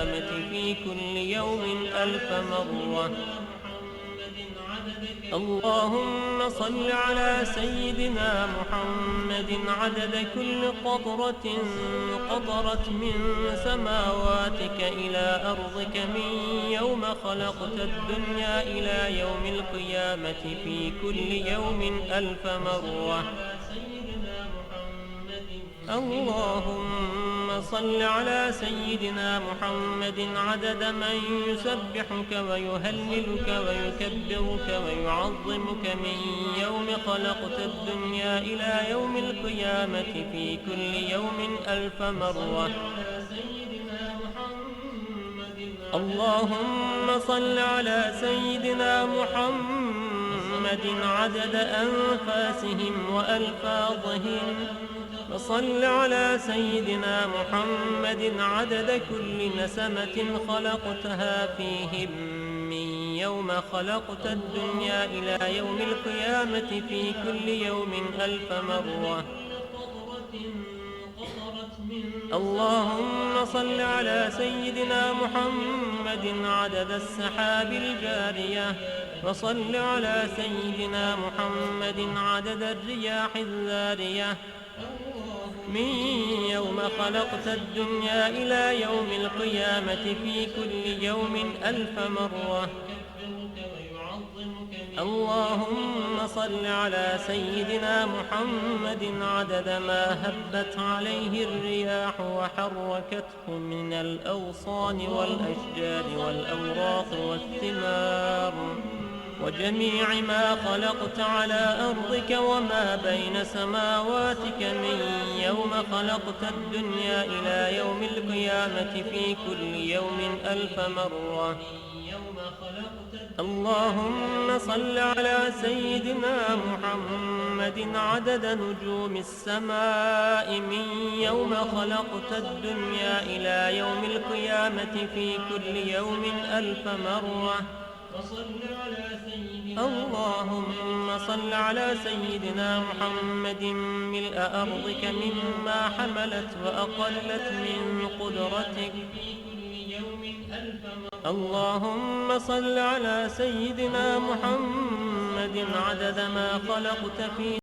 القيامة في كل يوم 1000 مرة. اللهم صل على سيدنا محمد عدد كل قطرة قطرت من سماواتك إلى أرضك من يوم خلقت الدنيا إلى يوم القيامة في كل يوم 1000 مرة. اللهم صل على سيدنا محمد عدد من يسبحك ويهللك ويكبرك ويعظمك من يوم خلقت الدنيا إلى يوم القيامة في كل يوم 1000 مرة. اللهم صل على سيدنا محمد عدد أنفاسهم وألفاظهم، وصل على سيدنا محمد عدد كل نسمة خلقتها فيهم من يوم خلقت الدنيا إلى يوم القيامة في كل يوم 1000 مرة. اللهم صل على سيدنا محمد عدد السحاب الجارية، وصل على سيدنا محمد عدد الرياح الذارية من يوم خلقت الدنيا إلى يوم القيامة في كل يوم 1000 مرة. اللهم صل على سيدنا محمد عدد ما هبت عليه الرياح وحركته من الأغصان والأشجار والأوراق والثمار وجميع ما خلقت على أرضك وما بين سماواتك من يوم خلقت الدنيا إلى يوم القيامة في كل يوم 1000 مرة. اللهم صل على سيدنا محمد عدد نجوم السماء من يوم خلقت الدنيا إلى يوم القيامة في كل يوم 1000 مرة. اللهم صل على سيدنا محمد ملء أرضك مما حملت وأقلت من قدرتك. اللهم صل على سيدنا محمد عدد ما خلقت في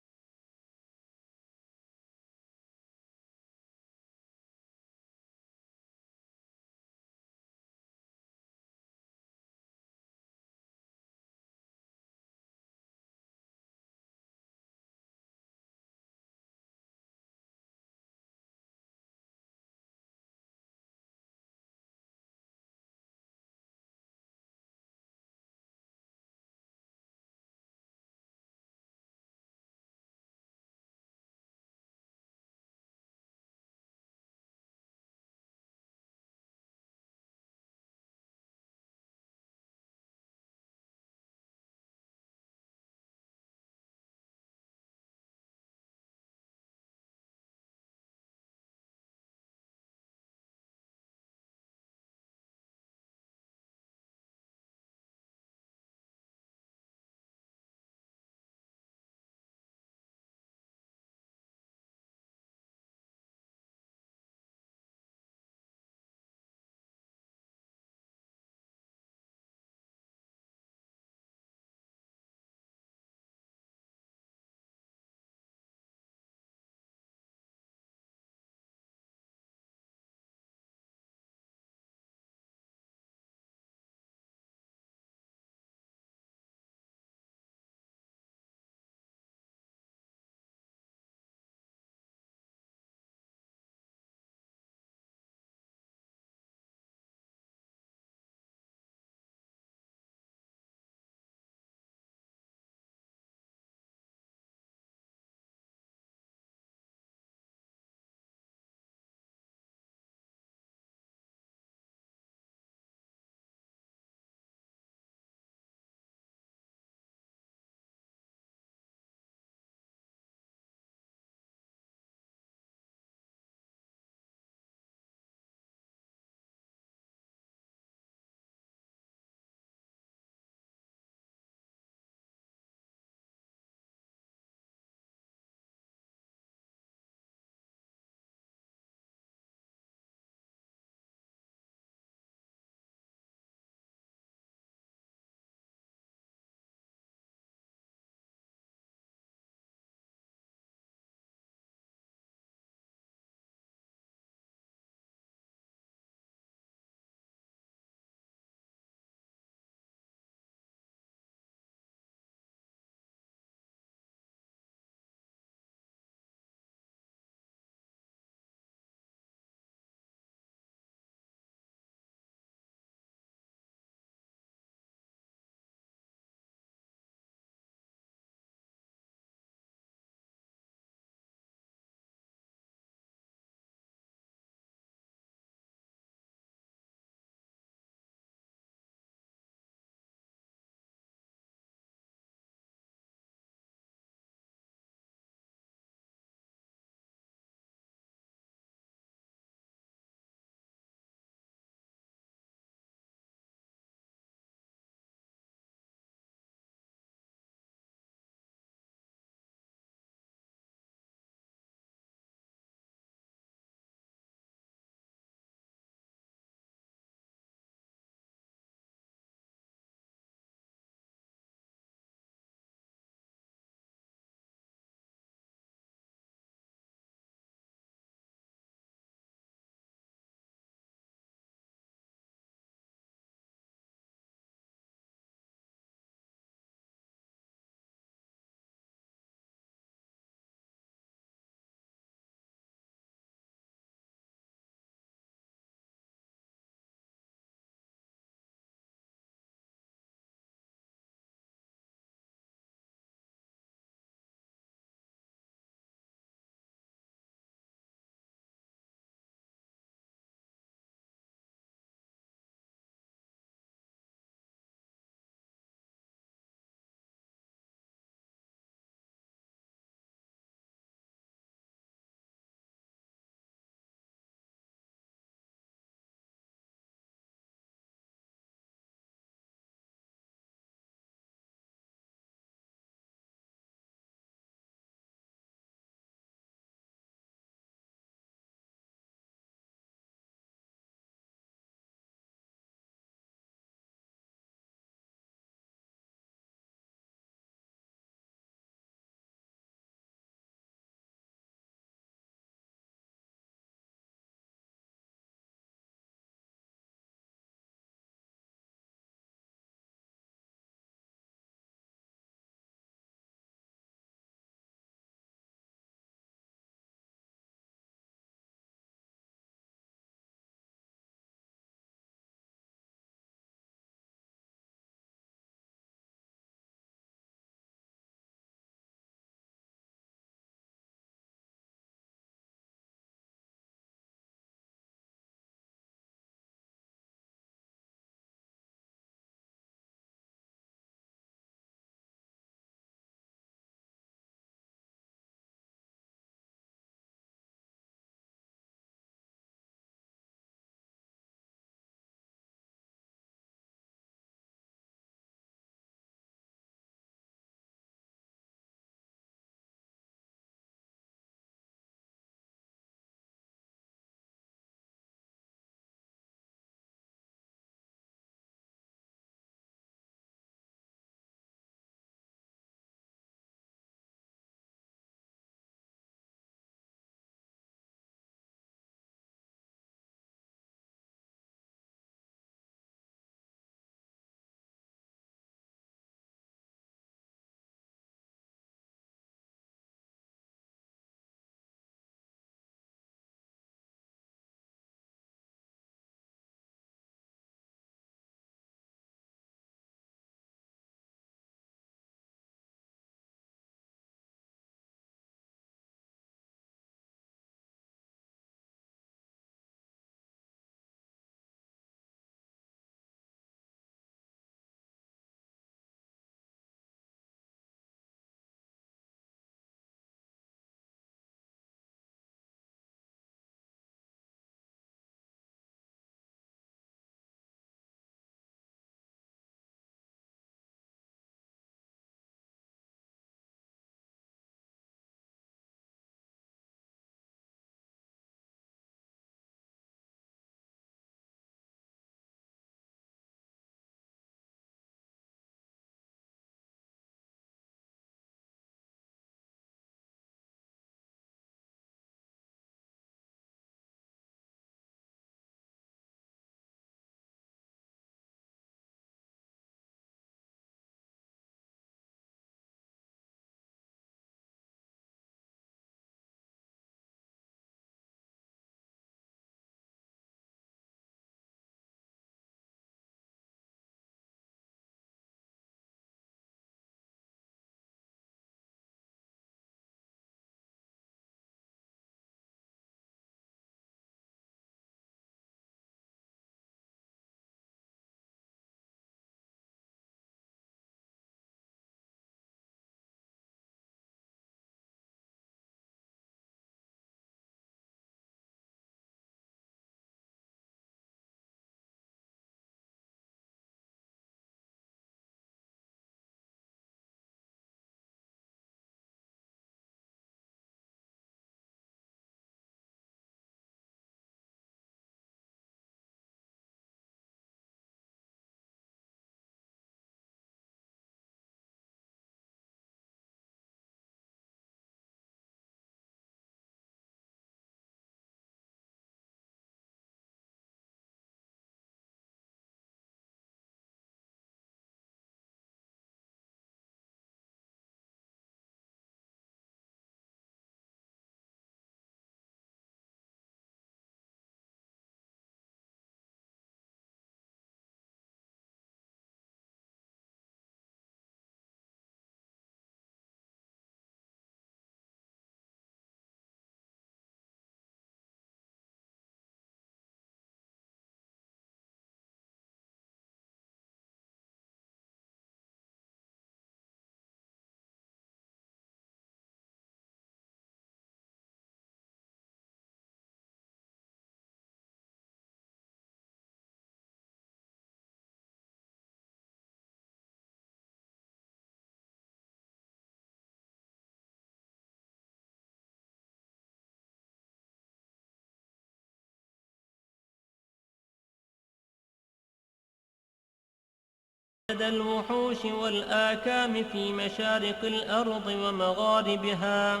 الوحوش والآكام في مشارق الأرض ومغاربها.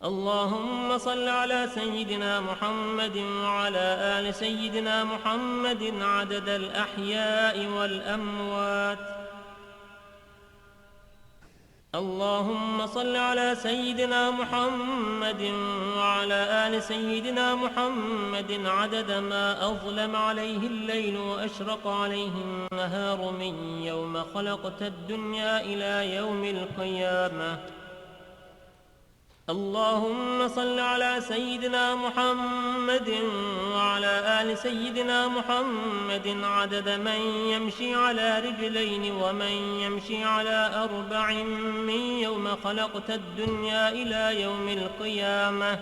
اللهم صل على سيدنا محمد وعلى آل سيدنا محمد عدد الأحياء والأموات. اللهم صل على سيدنا محمد وعلى آل سيدنا محمد عدد ما أظلم عليه الليل وأشرق عليه النهار من يوم خلقت الدنيا إلى يوم القيامة. اللهم صل على سيدنا محمد وعلى آل سيدنا محمد عدد من يمشي على رجلين ومن يمشي على أربع من يوم خلقت الدنيا إلى يوم القيامة.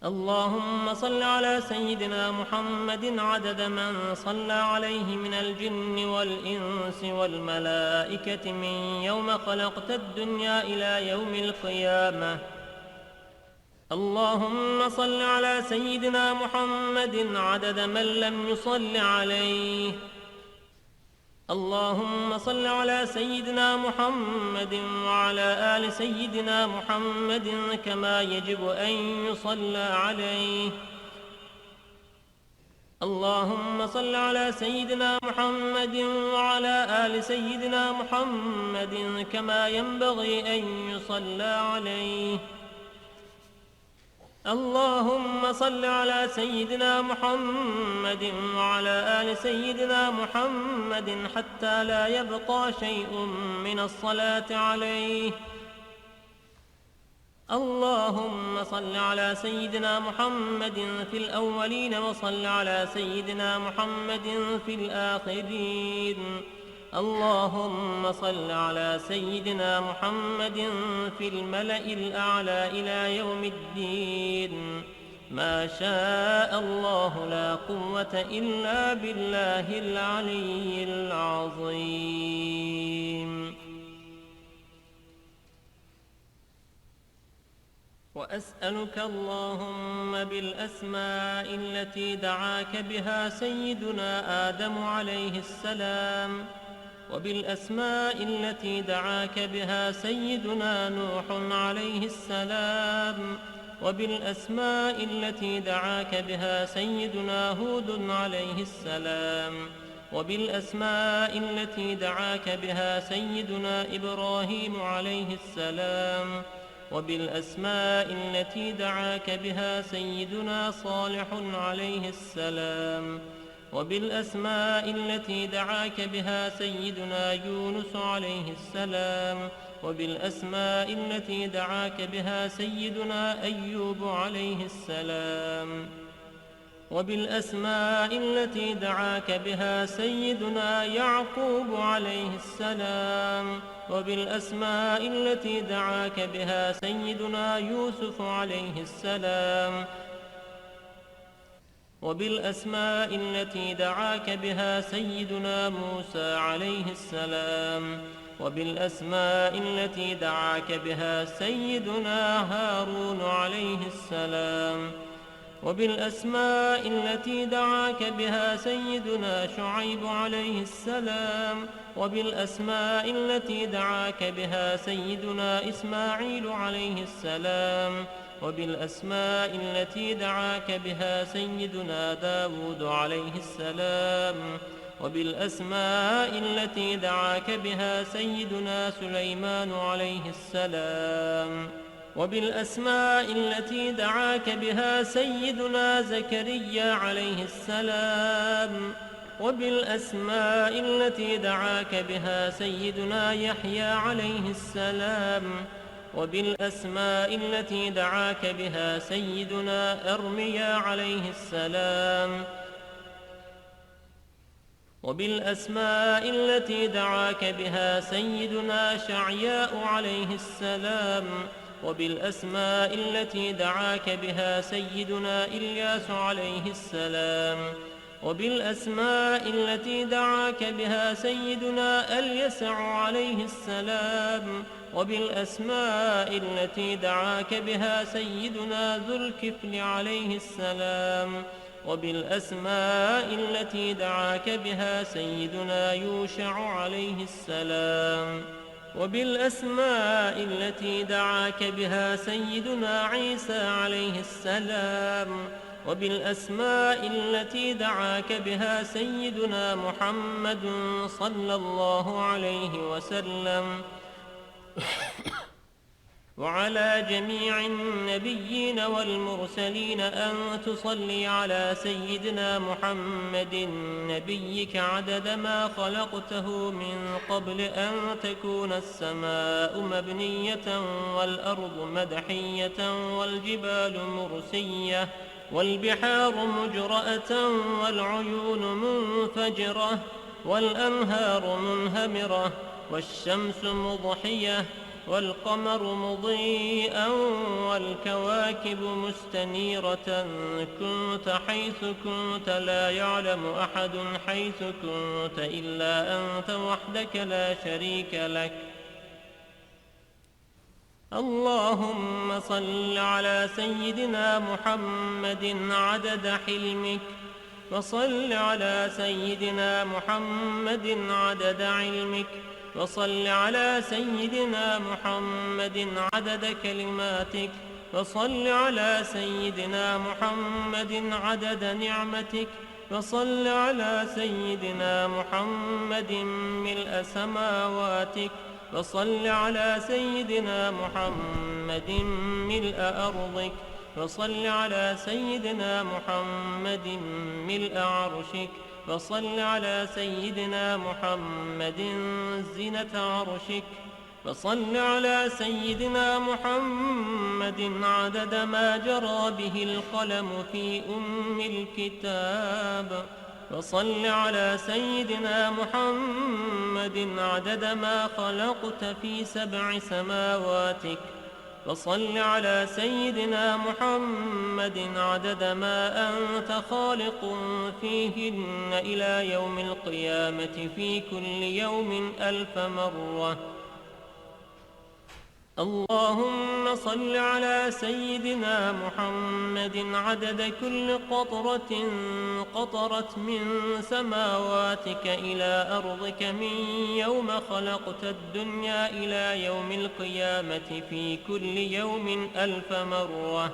اللهم صل على سيدنا محمد عدد من صلى عليه من الجن والإنس والملائكة من يوم خلقت الدنيا إلى يوم القيامة. اللهم صل على سيدنا محمد عدد من لم يصل عليه. اللهم صل على سيدنا محمد وعلى آل سيدنا محمد كما يجب أن يصلى عليه. اللهم صل على سيدنا محمد وعلى آل سيدنا محمد كما ينبغي أن يصلى عليه. اللهم صل على سيدنا محمد وعلى آل سيدنا محمد حتى لا يبقى شيء من الصلاة عليه. اللهم صل على سيدنا محمد في الأولين وصل على سيدنا محمد في الآخرين. اللهم صل على سيدنا محمد في الملأ الأعلى إلى يوم الدين. ما شاء الله لا قوة إلا بالله العلي العظيم. وأسألك اللهم بالأسماء التي دعاك بها سيدنا آدم عليه السلام، وبالأسماء التي دعاك بها سيدنا نوح عليه السلام، وبالأسماء التي دعاك بها سيدنا هود عليه السلام، وبالأسماء التي دعاك بها سيدنا إبراهيم عليه السلام، وبالأسماء التي دعاك بها سيدنا صالح عليه السلام، وبالأسماء التي دعاك بها سيدنا يونس عليه السلام، وبالأسماء التي دعاك بها سيدنا أيوب عليه السلام، وبالأسماء التي دعاك بها سيدنا يعقوب عليه السلام، وبالأسماء التي دعاك بها سيدنا يوسف عليه السلام، وبالأسماء التي دعاك بها سيدنا موسى عليه السلام، وبالأسماء التي دعاك بها سيدنا هارون عليه السلام، وبالأسماء التي دعاك بها سيدنا شعيب عليه السلام، وبالأسماء التي دعاك بها سيدنا إسماعيل عليه السلام، وبالأسماء التي دعاك بها سيدنا داود عليه السلام، وبالأسماء التي دعاك بها سيدنا سليمان عليه السلام، وبالأسماء التي دعاك بها سيدنا زكريا عليه السلام، وبالأسماء التي دعاك بها سيدنا يحيى عليه السلام، وبالأسماء التي دعاك بها سيدنا أرميا عليه السلام، وبالأسماء التي دعاك بها سيدنا شعياء عليه السلام، وبالأسماء التي دعاك بها سيدنا إلياس عليه السلام، وبالأسماء التي دعاك بها سيدنا اليسع عليه السلام، وبالأسماء التي دعاك بها سيدنا ذو الكفل عليه السلام، وبالأسماء التي دعاك بها سيدنا يوشع عليه السلام، وبالأسماء التي دعاك بها سيدنا عيسى عليه السلام، وبالأسماء التي دعاك بها سيدنا محمد صلى الله عليه وسلم، وعلى جميع النبيين والمرسلين أن تصلي على سيدنا محمد نبيك عدد ما خلقته من قبل أن تكون السماء مبنية والأرض مدحية والجبال مرسية والبحار مجرأة والعيون منفجرة والأنهار منهمرة والشمس مضحية والقمر مضيئا والكواكب مستنيرة، كنت حيث كنت لا يعلم أحد حيث كنت إلا أنت وحدك لا شريك لك. اللهم صل على سيدنا محمد عدد حلمك، وصل على سيدنا محمد عدد علمك، وصل على سيدنا محمد عدد كلماتك، وصل على سيدنا محمد عدد نعمتك، وصل على سيدنا محمد ملء سماواتك، وصل على سيدنا محمد ملء أرضك، وصل على سيدنا محمد ملء عرشك، وصل على سيدنا محمد زينة عرشك، وصل على سيدنا محمد عدد ما جرى به القلم في الكتاب، وصل على سيدنا محمد عدد ما خلقت في 7 سماواتك، وصل على سيدنا محمد عدد ما أنت خالق فيهن إلى يوم القيامة في كل يوم 1000 مرة. اللهم صل على سيدنا محمد عدد كل قطرة قطرت من سماواتك إلى أرضك من يوم خلقت الدنيا إلى يوم القيامة في كل يوم 1000 مرة.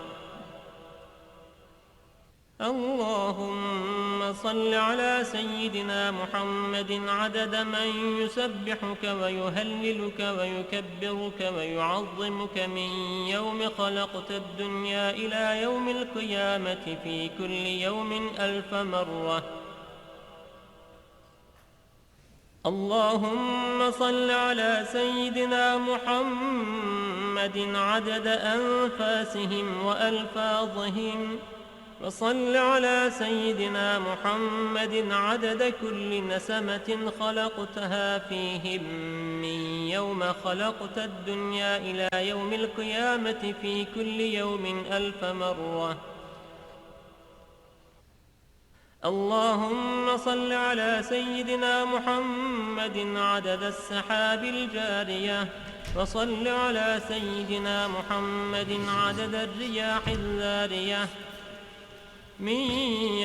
اللهم صل على سيدنا محمد عدد من يسبحك ويهللك ويكبرك ويعظمك من يوم خلقت الدنيا إلى يوم القيامة في كل يوم 1000 مرة. اللهم صل على سيدنا محمد عدد أنفاسهم وألفاظهم، وصل على سيدنا محمد عدد كل نسمة خلقتها فيهم من يوم خلقت الدنيا إلى يوم القيامة في كل يوم 1000 مرة. اللهم صل على سيدنا محمد عدد السحاب الجارية، وصل على سيدنا محمد عدد الرياح الذارية من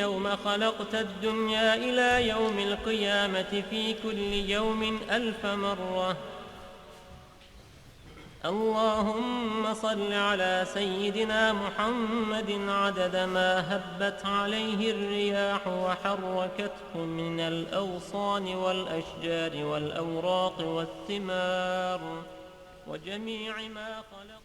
يوم خلقت الدنيا إلى يوم القيامة في كل يوم 1000 مرة. اللهم صل على سيدنا محمد عدد ما هبت عليه الرياح وحركته من الأغصان والأشجار والأوراق والثمار وجميع ما خلق.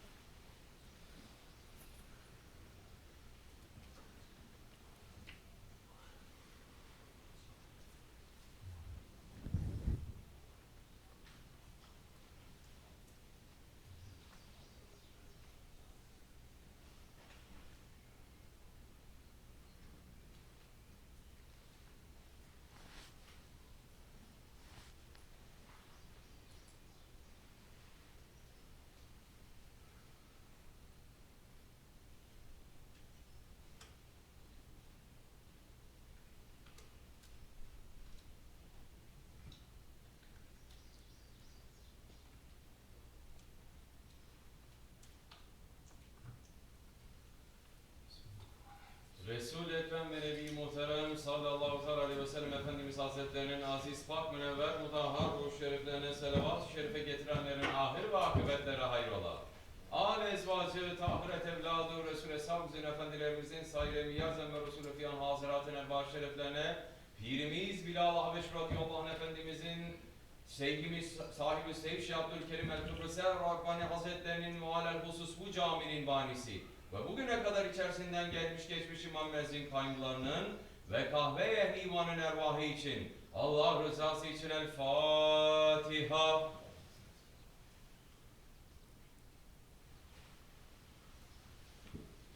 sallallahu aleyhi ve sellem Efendimiz Hazretlerinin aziz, pak, münevver, mutahhar ruh şeriflerine selavat-ı şerife getirenlerin ahir ve akıbetleri hayrola. Âl-i ezvacı, tahiret evladı, Resul-i Eshab'ın efendilerimizin saire miyazen ve Resul-i Fiyan haziratın elbâ şeriflerine, Pirimiz Bilal Habeş radıyallahu anh Efendimizin, Şeyhimiz SahibulSaif Şeyh Abdulkerim el-Kibrisi Rabbani Hazretlerinin muhalel husus bu caminin banisi ve bugüne kadar içerisinden gelmiş geçmiş imam mezzin kaynlarının ve kahve ehli imanın ervahı için Allah rızası için El Fatiha.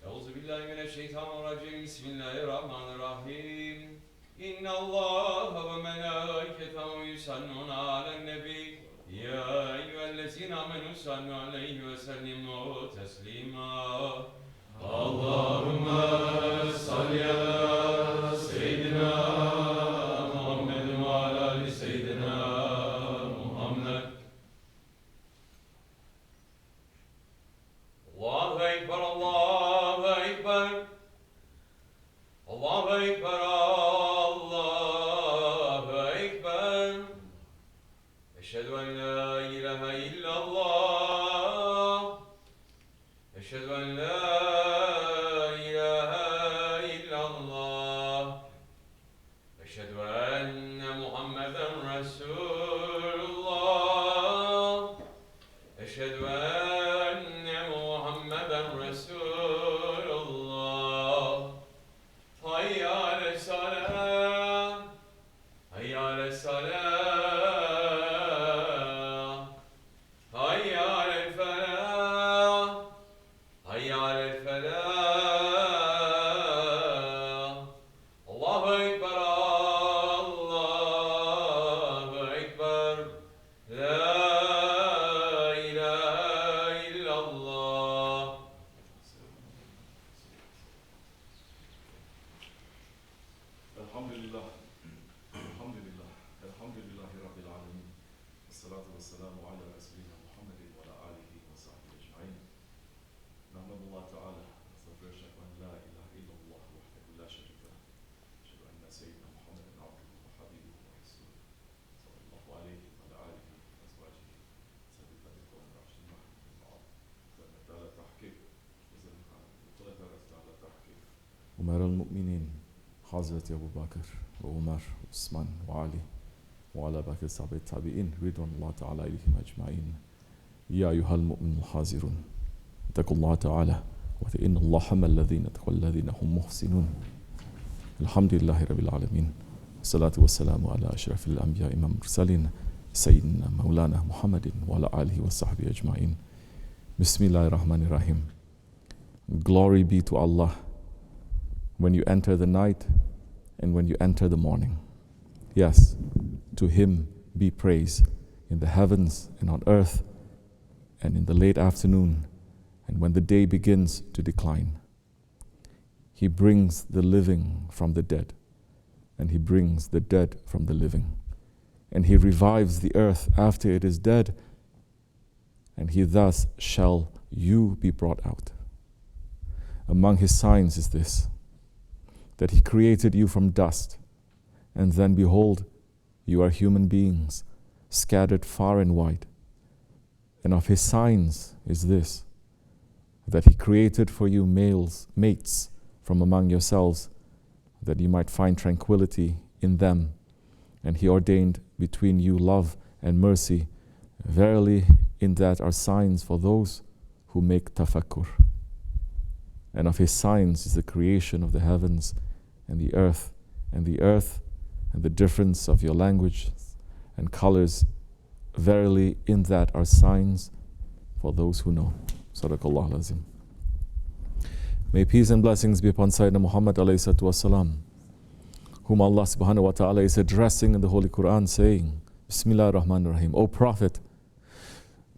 Euzubillahimineşşeytanirracim. Bismillahirrahmanirrahim. İnna Allah ve melâiketehu yusallûne alen nebi. Ya eyyühellezîne amenû sallu aleyhi ve sellimû teslîmâ. Allahümme salli ala seyyidina Muhammed ve ala ali seyyidina Muhammed. Allahu Ekber, Allahu Ekber. Allahu Ekber, Allahu Ekber. Eşhedü en la ilahe illallah. Eşhedü en la ilahe illallah. Eşhedü enne Muhammeden Resulullah. Eşhedü enne Muhammeden Resulullah. Hayya ale salah. Hayya ale salah. Hayya ale felah. Hayya ale felah. Allahu Ekber, Allahu Ekber. La ilahe illallah. Elhamdülillah, elhamdülillah, elhamdülillahi rabbil alemin. Esselatu vesselamu ala Resulina Muhammedin ve ala alihi ve sahbihi ecmaîn. Nahmedullah Teala, nestağfiruhu ve la ilahe illallah vahdehu la şerike leh. Eşhedü enne seyyidina Muhammeden abduhu ve habibuhu ve resuluhu. Sallallahu aleyhi ve ala alihi ve ezvacihi. Sayyidil Kadir ve Raşidin Mahmudin Ma'ad. Zermet ala tahkik. Zermet ala tahkik. Umar el-Mu'minin. Hazreti Ebu Bakr ve Umar, Osman ve Ali ve ala bakir sahabe tabi'in ridvanullah ta'ala ilihim ecmain. Ya eyyuhel mu'minul hazirun. İttakullah ta'ala ve innallaha ma'allezine taqvallezine hum muhsinun. Elhamdülillahi rabbil alamin. Salatu vesselamu ala eşrefil enbiya imam mursalin seyyidina Mevlana Muhammedin ve ala alihi ve sahbihi ecmain. Bismillahirrahmanirrahim. Glory be to Allah when you enter the night and when you enter the morning. Yes, to Him be praise in the heavens and on earth and in the late afternoon and when the day begins to decline. He brings the living from the dead and He brings the dead from the living. And He revives the earth after it is dead, and He thus shall you be brought out. Among His signs is this, that He created you from dust, and then behold, you are human beings, scattered far and wide. And of His signs is this, that He created for you mates from among yourselves, that you might find tranquility in them, and He ordained between you love and mercy. Verily, in that are signs for those who make tafakkur. And of His signs is the creation of the heavens and the earth, and the difference of your language and colors. Verily, in that are signs for those who know. Sadaqallahu al-Azim. May peace and blessings be upon Sayyidina Muhammad alayhi salatu wasalam, whom Allah subhanahu wa ta'ala is addressing in the Holy Quran, saying, Bismillahir Rahmanir Rahim. O Prophet,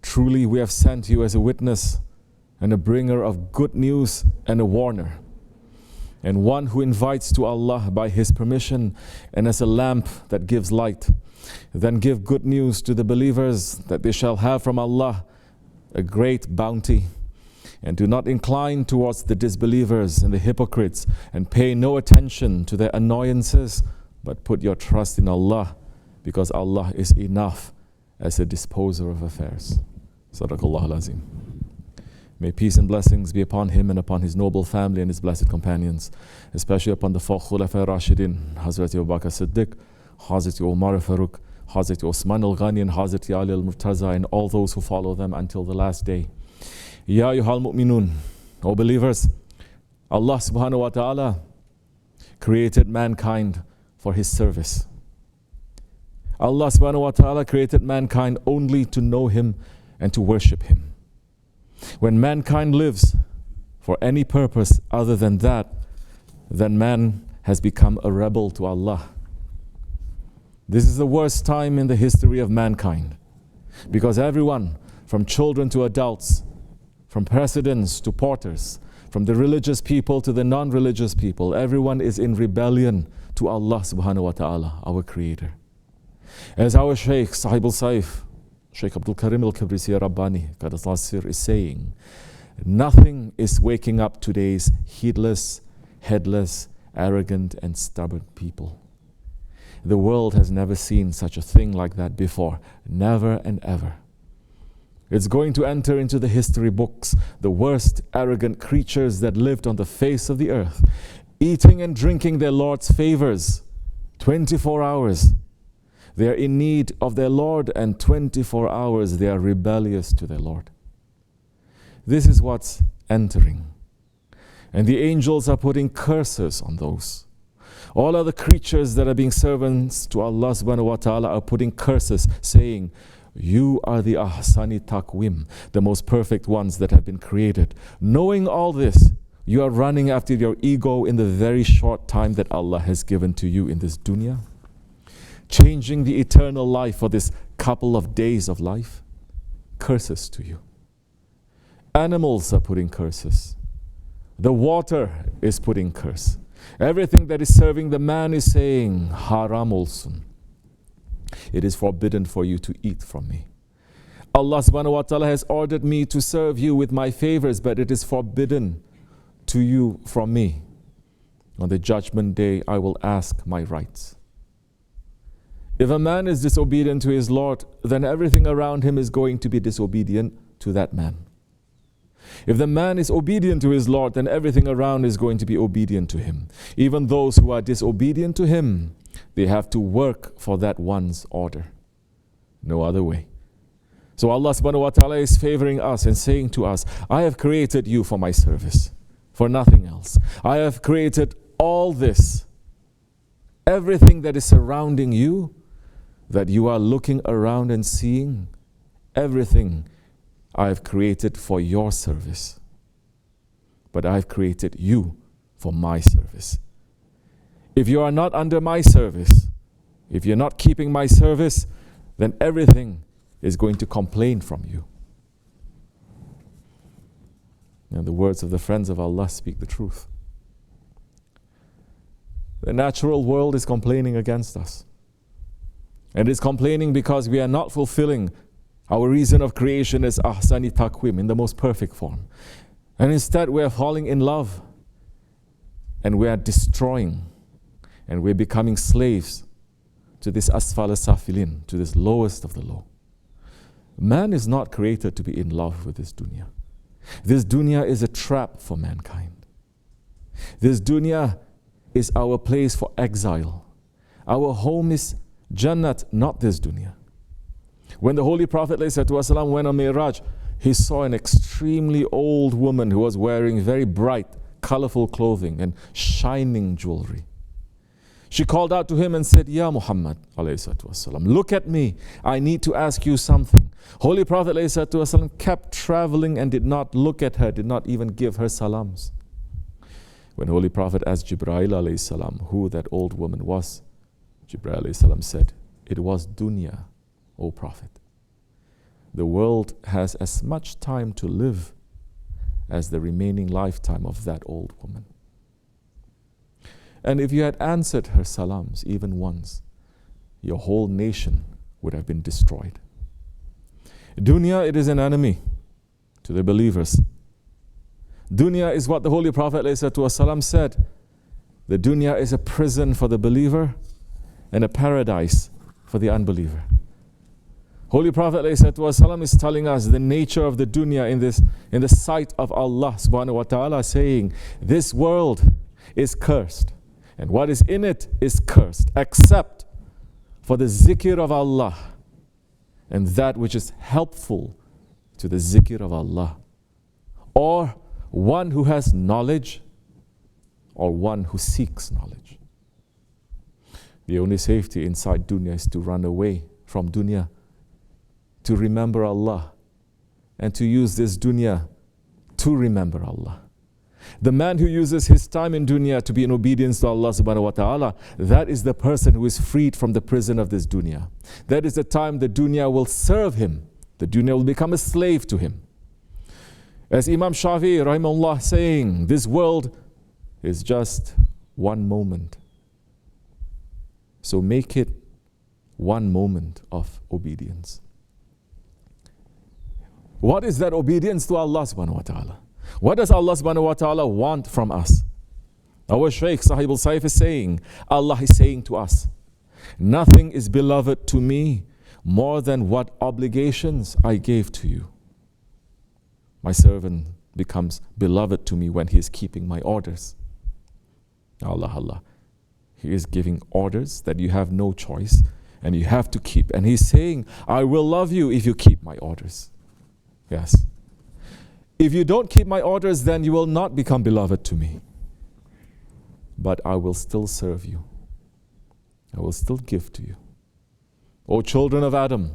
truly we have sent you as a witness and a bringer of good news and a warner, and one who invites to Allah by His permission, and as a lamp that gives light. Then give good news to the believers that they shall have from Allah a great bounty, And do not incline towards the disbelievers and the hypocrites, and pay no attention to their annoyances, but put your trust in Allah, because Allah is enough as a disposer of affairs. Sadaqallahu al-Azim. May peace and blessings be upon him and upon his noble family and his blessed companions, especially upon the four Khulafa Rashidin, Hazrat Abu Bakr Siddiq, Hazrat Umar Farooq, Hazrat Osman al-Ghani, and Hazrat Ali al-Murtaza, and all those who follow them until the last day. Ya ayyuhal mu'minun, O believers, Allah subhanahu wa ta'ala created mankind for his service. Allah subhanahu wa ta'ala created mankind only to know him and to worship him. When mankind lives for any purpose other than that, then man has become a rebel to Allah. This is the worst time in the history of mankind, because everyone, from children to adults, from presidents to porters, from the religious people to the non-religious people, everyone is in rebellion to Allah subhanahu wa ta'ala, our creator. As our Shaykh, SahibulSaif, Shaykh Abdulkerim al-Kibrisi Rabbani, Qadasasir, is saying, nothing is waking up today's heedless, headless, arrogant and stubborn people. The world has never seen such a thing like that before, never and ever. It's going to enter into the history books, the worst arrogant creatures that lived on the face of the earth, eating and drinking their Lord's favors 24 hours. They are in need of their Lord, and 24 hours they are rebellious to their Lord. This is what's entering. And the angels are putting curses on those. All other creatures that are being servants to Allah subhanahu wa ta'ala are putting curses, saying, you are the ahsani taqwim, the most perfect ones that have been created. Knowing all this, you are running after your ego in the very short time that Allah has given to you in this dunya, changing the eternal life for this couple of days of life. Curses to you. Animals are putting curses. The water is putting curse. Everything that is serving the man is saying, haram olsun. It is forbidden for you to eat from me. Allah subhanahu wa ta'ala has ordered me to serve you with my favors, but it is forbidden to you from me. On the judgment day, I will ask my rights. If a man is disobedient to his Lord, then everything around him is going to be disobedient to that man. If the man is obedient to his Lord, then everything around is going to be obedient to him. Even those who are disobedient to him, they have to work for that one's order. No other way. So Allah subhanahu wa ta'ala is favoring us and saying to us, I have created you for my service, for nothing else. I have created all this, everything that is surrounding you, that you are looking around and seeing, everything I have created for your service. But I have created you for my service. If you are not under my service, if you're not keeping my service, then everything is going to complain from you. And the words of the friends of Allah speak the truth. The natural world is complaining against us. And it's complaining because we are not fulfilling our reason of creation as ahsani taqwim, in the most perfect form. And instead we are falling in love, and we are destroying, and we're becoming slaves to this asfal safilin, to this lowest of the low. Man is not created to be in love with this dunya. This dunya is a trap for mankind. This dunya is our place for exile. Our home is Jannat, not this dunya. When the Holy Prophet ﷺ went on Mi'raj, he saw an extremely old woman who was wearing very bright, colorful clothing and shining jewelry. She called out to him and said, Ya Muhammad, look at me, I need to ask you something. Holy Prophet ﷺ kept traveling and did not look at her, did not even give her salams. When Holy Prophet asked Jibreel ﷺ who that old woman was, Jibreel ﷺ said, it was dunya, O Prophet. The world has as much time to live as the remaining lifetime of that old woman. And if you had answered her salams even once, your whole nation would have been destroyed. Dunya, it is an enemy to the believers. Dunya is what the Holy Prophet ﷺ said. The dunya is a prison for the believer and a paradise for the unbeliever. Holy Prophet ﷺ is telling us the nature of the dunya in the sight of Allah subhanahu wa ta'ala, saying, this world is cursed, and what is in it is cursed, except for the zikr of Allah and that which is helpful to the zikr of Allah, or one who has knowledge, or one who seeks knowledge. The only safety inside dunya is to run away from dunya, to remember Allah, and to use this dunya to remember Allah. The man who uses his time in dunya to be in obedience to Allah subhanahu wa ta'ala, that is the person who is freed from the prison of this dunya. That is the time the dunya will serve him. The dunya will become a slave to him. As Imam Shafi'i rahimahullah saying, this world is just one moment. So make it one moment of obedience. What is that obedience to Allah subhanahu wa ta'ala? What does Allah subhanahu wa ta'ala want from us? Our Shaykh SahibulSaif is saying, Allah is saying to us, nothing is beloved to me more than what obligations I gave to you. My servant becomes beloved to me when he is keeping my orders. Allah. He is giving orders that you have no choice and you have to keep. And he's saying, I will love you if you keep my orders. Yes. If you don't keep my orders, then you will not become beloved to me. But I will still serve you. I will still give to you. O children of Adam,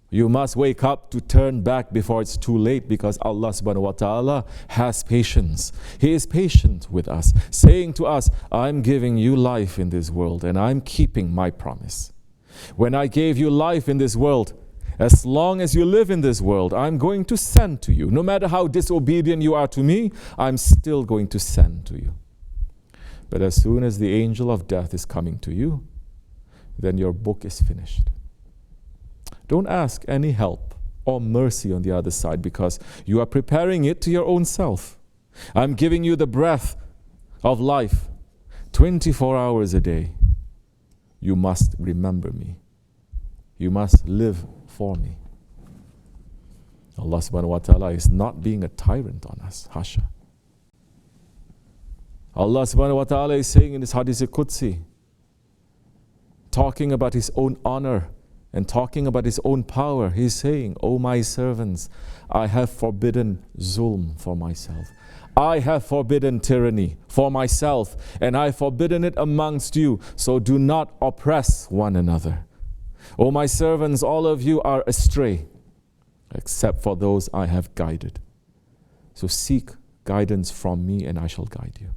you must wake up to turn back before it's too late, because Allah subhanahu wa ta'ala has patience. He is patient with us, saying to us, I'm giving you life in this world and I'm keeping my promise. When I gave you life in this world, as long as you live in this world, I'm going to send to you. No matter how disobedient you are to me, I'm still going to send to you. But as soon as the angel of death is coming to you, then your book is finished. Don't ask any help or mercy on the other side, because you are preparing it to your own self. I'm giving you the breath of life 24 hours a day. You must remember me. You must live for me. Allah subhanahu wa ta'ala is not being a tyrant on us. Hasha. Allah subhanahu wa ta'ala is saying in this Hadith Qudsi, talking about His own honor and talking about His own power, He's saying, O my servants, I have forbidden zulm for myself. I have forbidden tyranny for myself, and I have forbidden it amongst you. So do not oppress one another. O my servants, all of you are astray, except for those I have guided. So seek guidance from me, and I shall guide you.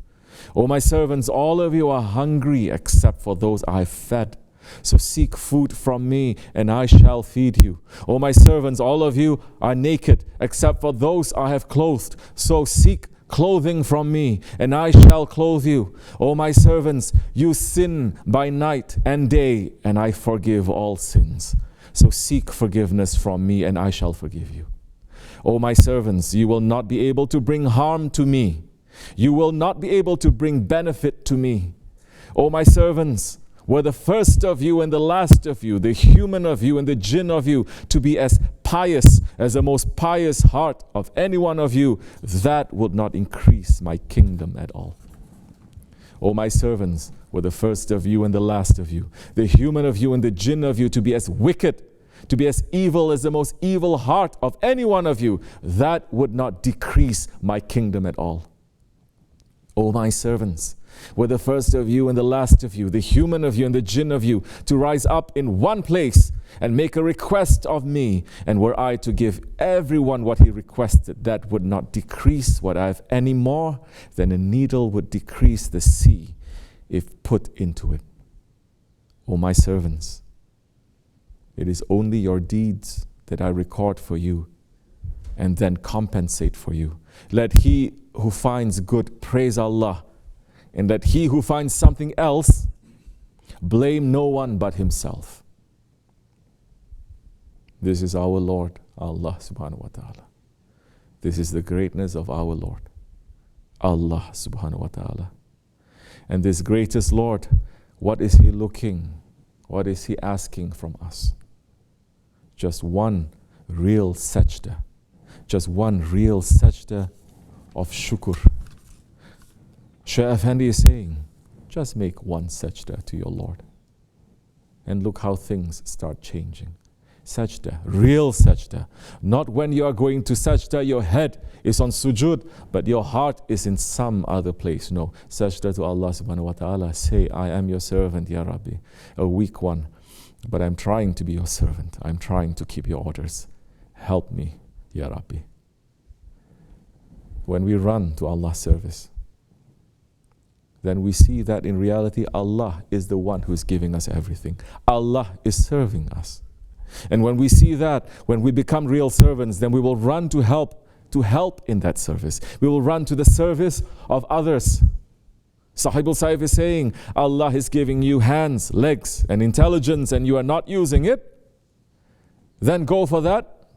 O my servants, all of you are hungry, except for those I have fed. So seek food from me, and I shall feed you. O my servants, all of you are naked, except for those I have clothed. So seek clothing from me, and I shall clothe you. O my servants, you sin by night and day, and I forgive all sins. So seek forgiveness from me, and I shall forgive you. O my servants, you will not be able to bring harm to me. You will not be able to bring benefit to me. O my servants, were the first of you and the last of you, the human of you and the jinn of you, to be as pious as the most pious heart of any one of you, that would not increase my kingdom at all. O my servants, were the first of you and the last of you, the human of you and the jinn of you, to be as wicked, to be as evil as the most evil heart of any one of you, that would not decrease my kingdom at all. O my servants, were the first of you and the last of you, the human of you and the jinn of you, to rise up in one place and make a request of me, and were I to give everyone what he requested, that would not decrease what I have any more than a needle would decrease the sea if put into it. O my servants, it is only your deeds that I record for you and then compensate for you. Let he who finds good praise Allah, and that he who finds something else blame no one but himself. This is our Lord, Allah subhanahu wa ta'ala. This is the greatness of our Lord. Allah subhanahu wa ta'ala. And this greatest Lord, what is He looking? What is He asking from us? Just one real sajda. Just one real sajda of shukr. Shaykh Efendi is saying, just make one sajda to your Lord. And look how things start changing. Sajda, real sajda. Not when you are going to sajda, your head is on sujud, but your heart is in some other place. No, sajda to Allah subhanahu wa ta'ala. Say, I am your servant, Ya Rabbi. A weak one, but I'm trying to be your servant. I'm trying to keep your orders. Help me, Ya Rabbi. When we run to Allah's service, then we see that in reality, Allah is the one who is giving us everything. Allah is serving us. And when we see that, when we become real servants, then we will run to help in that service. We will run to the service of others. SahibulSaif is saying, Allah is giving you hands, legs, and intelligence, and you are not using it. Then go for that.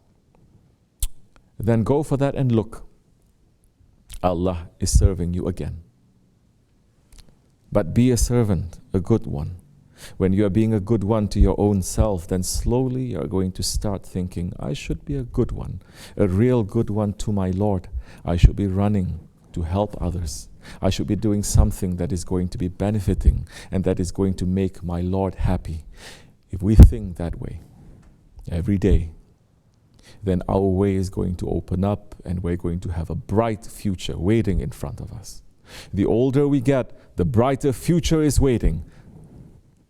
Then go for that and look. Allah is serving you again. But be a servant, a good one. When you are being a good one to your own self, then slowly you are going to start thinking, I should be a good one, a real good one to my Lord. I should be running to help others. I should be doing something that is going to be benefiting and that is going to make my Lord happy. If we think that way every day, then our way is going to open up and we're going to have a bright future waiting in front of us. The older we get, the brighter future is waiting.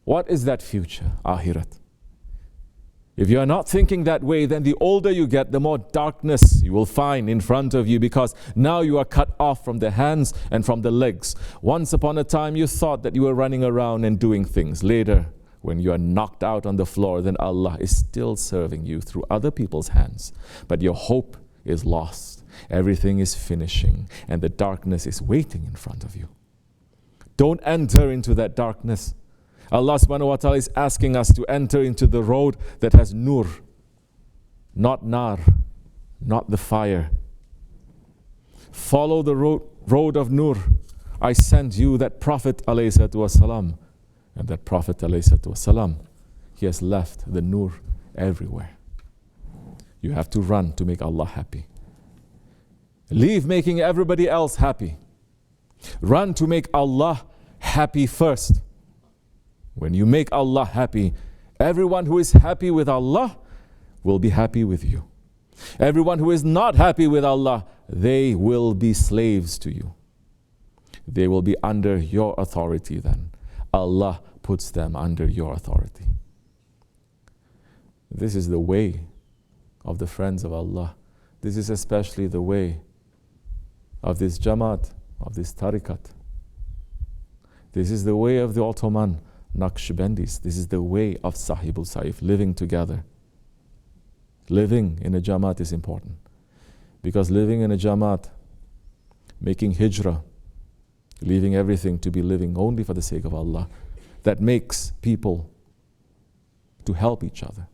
What is that future? Akhirat. If you are not thinking that way, then the older you get, the more darkness you will find in front of you, because now you are cut off from the hands and from the legs. Once upon a time you thought that you were running around and doing things. Later, when you are knocked out on the floor, then Allah is still serving you through other people's hands. But your hope is lost. Everything is finishing and the darkness is waiting in front of you. Don't enter into that darkness. Allah subhanahu wa ta'ala is asking us to enter into the road that has nur, not nar, not the fire. Follow the road of nur. I sent you that Prophet alayhi salatu wasalam. And that Prophet alayhi salatu wasalam, he has left the nur everywhere. You have to run to make Allah happy. Leave making everybody else happy. Run to make Allah happy first. When you make Allah happy, everyone who is happy with Allah will be happy with you. Everyone who is not happy with Allah, they will be slaves to you. They will be under your authority then. Allah puts them under your authority. This is the way of the friends of Allah. This is especially the way of this Jamaat, of this Tariqat. This is the way of the Ottoman Naksibendis. This is the way of SahibulSaif, living together. Living in a Jamaat is important. Because living in a Jamaat, making hijrah, leaving everything to be living only for the sake of Allah, that makes people to help each other.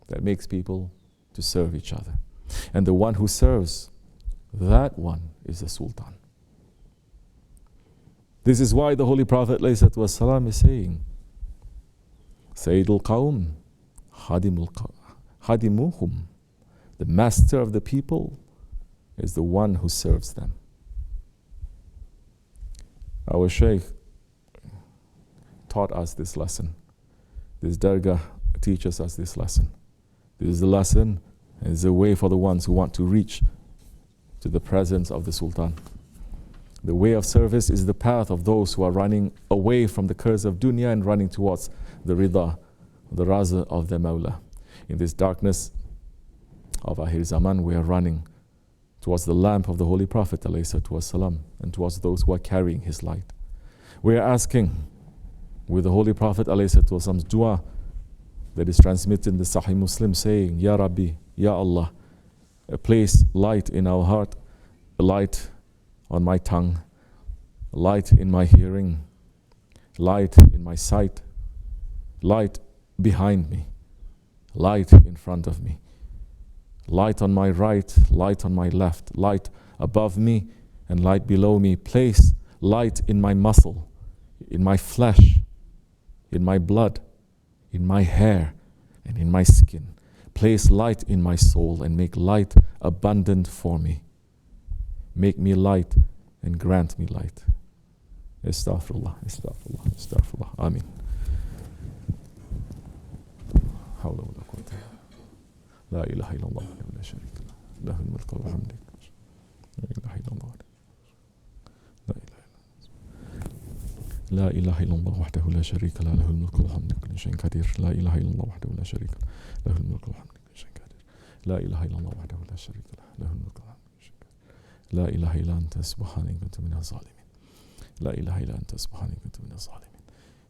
That makes people to serve each other. And the one who serves, that one is the Sultan. This is why the Holy Prophet ﷺ is saying, Sayyidul Qawm, Hadimuhum, the master of the people is the one who serves them. Our Shaykh taught us this lesson. This Dergah teaches us this lesson. This is the lesson, and it's a way for the ones who want to reach to the presence of the Sultan. The way of service is the path of those who are running away from the curse of dunya and running towards the rida, the raza of the Mawla. In this darkness of Akhir Zaman, we are running towards the lamp of the Holy Prophet ﷺ and towards those who are carrying his light. We are asking with the Holy Prophet ﷺ's dua that is transmitted in the Sahih Muslim, saying, Ya Rabbi, Ya Allah, place light in our heart, light on my tongue, light in my hearing, light in my sight, light behind me, light in front of me, light on my right, light on my left, light above me and light below me. Place light in my muscle, in my flesh, in my blood, in my hair, and in my skin. Place light in my soul and make light abundant for me. Make me light and grant me light. Astaghfirullah, astaghfirullah, astaghfirullah. Amin. حول ولا قوة لا إله إلا الله وحده لا شريك له له الملك والحمد لا إله إلا الله لا إله إلا الله وحده لا شريك له له الملك والحمد كل شيء قدير لا إله إلا الله وحده لا شريك له له الملك والحمد كل شيء قدير لا إله إلا الله وحده لا شريك له له الملك والحمد كل شيء قدير لا إله إلا أنت سبحانك كنت من الظالمين لا إله إلا أنت سبحانك كنت من الظالمين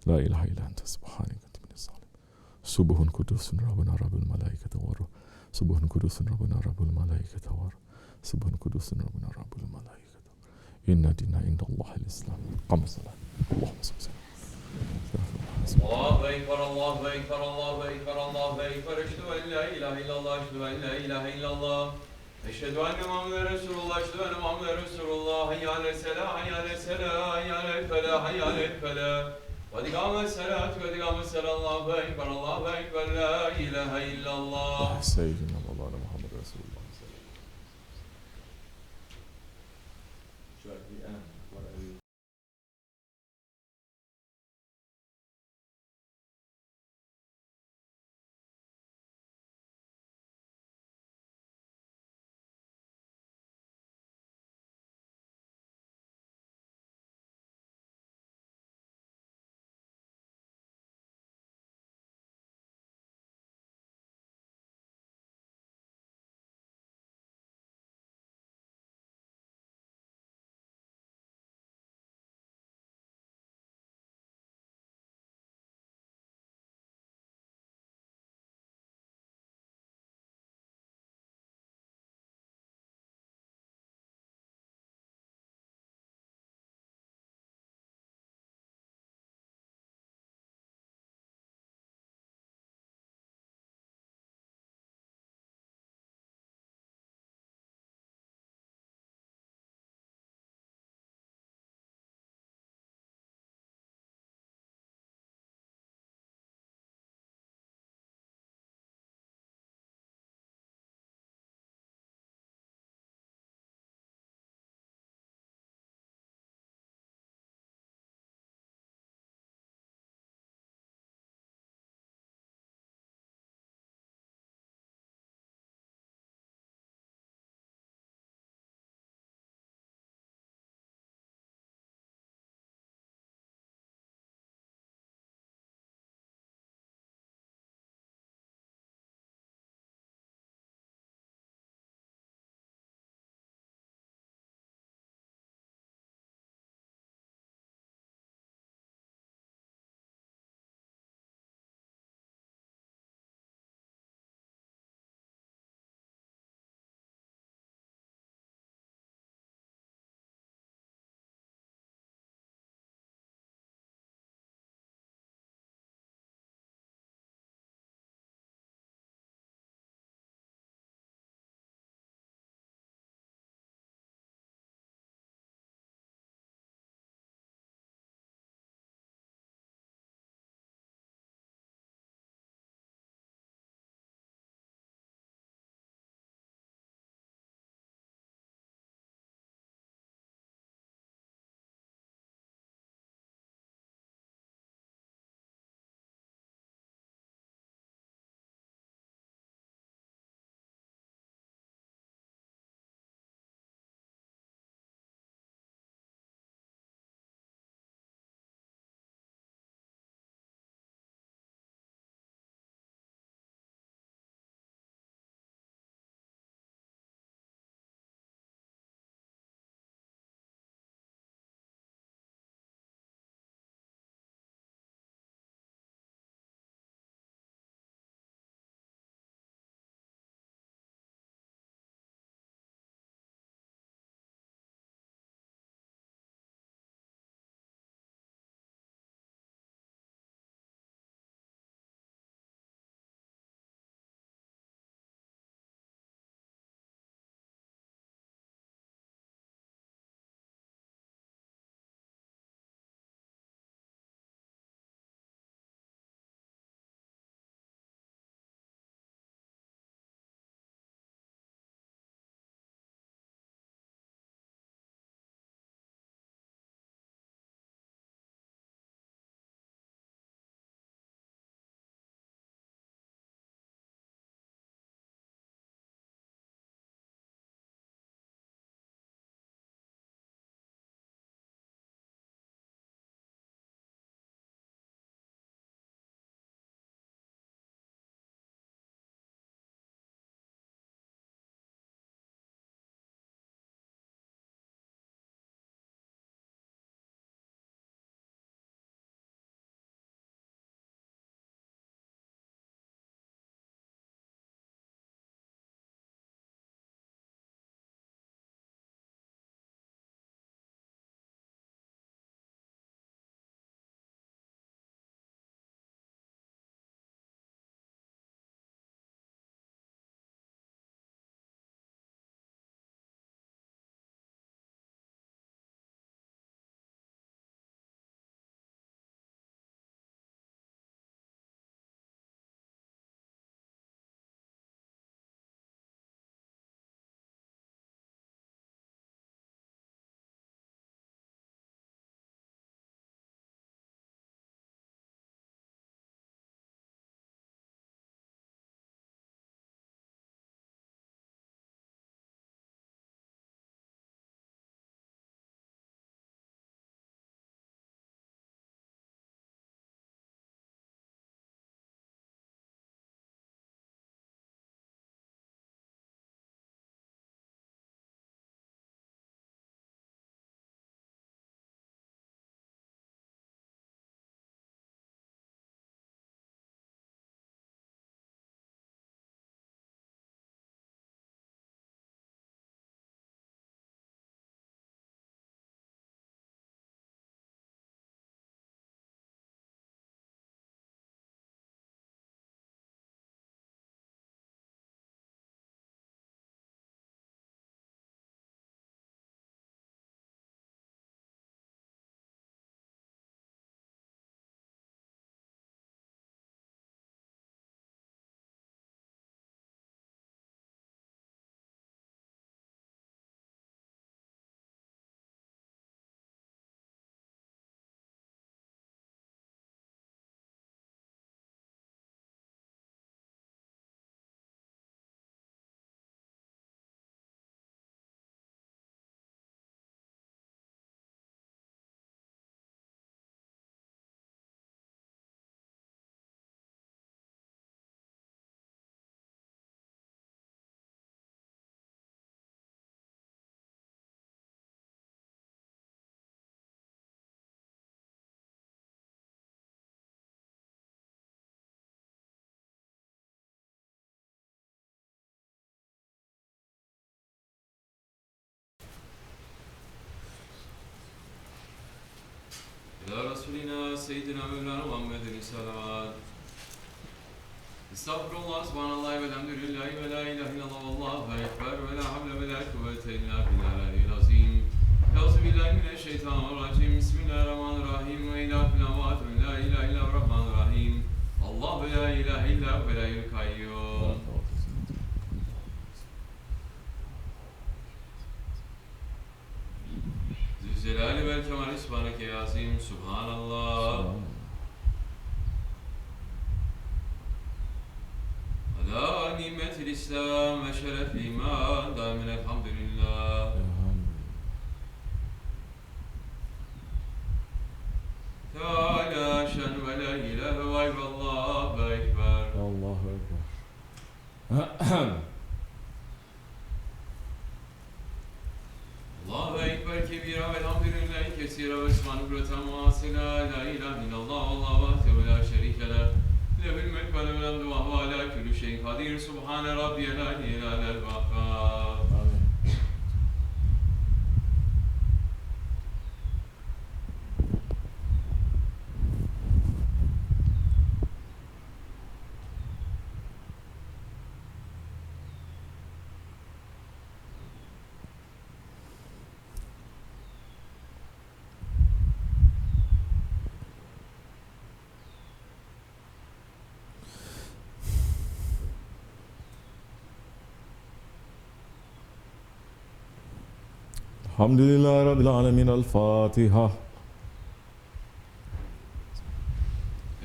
لا إله إلا أنت سبحانك كنت من الظالمين سبح قدوس ربنا رب الملائكة والروح سبح قدوس ربنا رب الملائكة والروح سبح قدوس ربنا رب الملائكة إن دين عند الله الإسلام قم الصلاة اللهم صل وسلم الله أكبر الله أكبر الله أكبر الله أكبر أشهد أن لا إله إلا الله أشهد أن لا إله إلا الله أشهد أن محمدا رسول الله أشهد أن محمدا رسول الله حي على الصلاة حي على الصلاة حي على الفلاح حي على الفلاح قد قامت الصلاة قد قامت الصلاة الله أكبر لا إله إلا الله سيدنا مولانا محمد رسول الله seyyidina Mevlana Muhammedin salavat. Estağfurullah, subhanallah ve elhamdülillahi ve la ilahe illallah vallahu ekber ve la havle ve la kuvvete illa billahil azim. Euzubillahimineşşeytanirracim. Bismillahirrahmanirrahim. Ve ilâ filavat ve la ilahe illa rahmanirrahim. Allah ve la ilahe illa ve la yukayyum. Zülcelali vel kemali subhaneke ya azim. Subhanallah. Ala nimetil İslam ve şerefli iman. Damin elhamdülillah. Teala şen ve la ilahe ve illallah ve ekber. Allahu Ekber. Allahu ekber kebira ve elhamdülillahi kesira ve subhanallah muasila la ilahe illallah Allahu vahdehu ve la şerike leh. Lehül mülk ve lehül hamdu ve huve ala kulli şeyin kadir. Subhane rabbiyel aliyyil alel vehhab. Elhamdülillahi Rabbil alemin. El-Fatiha.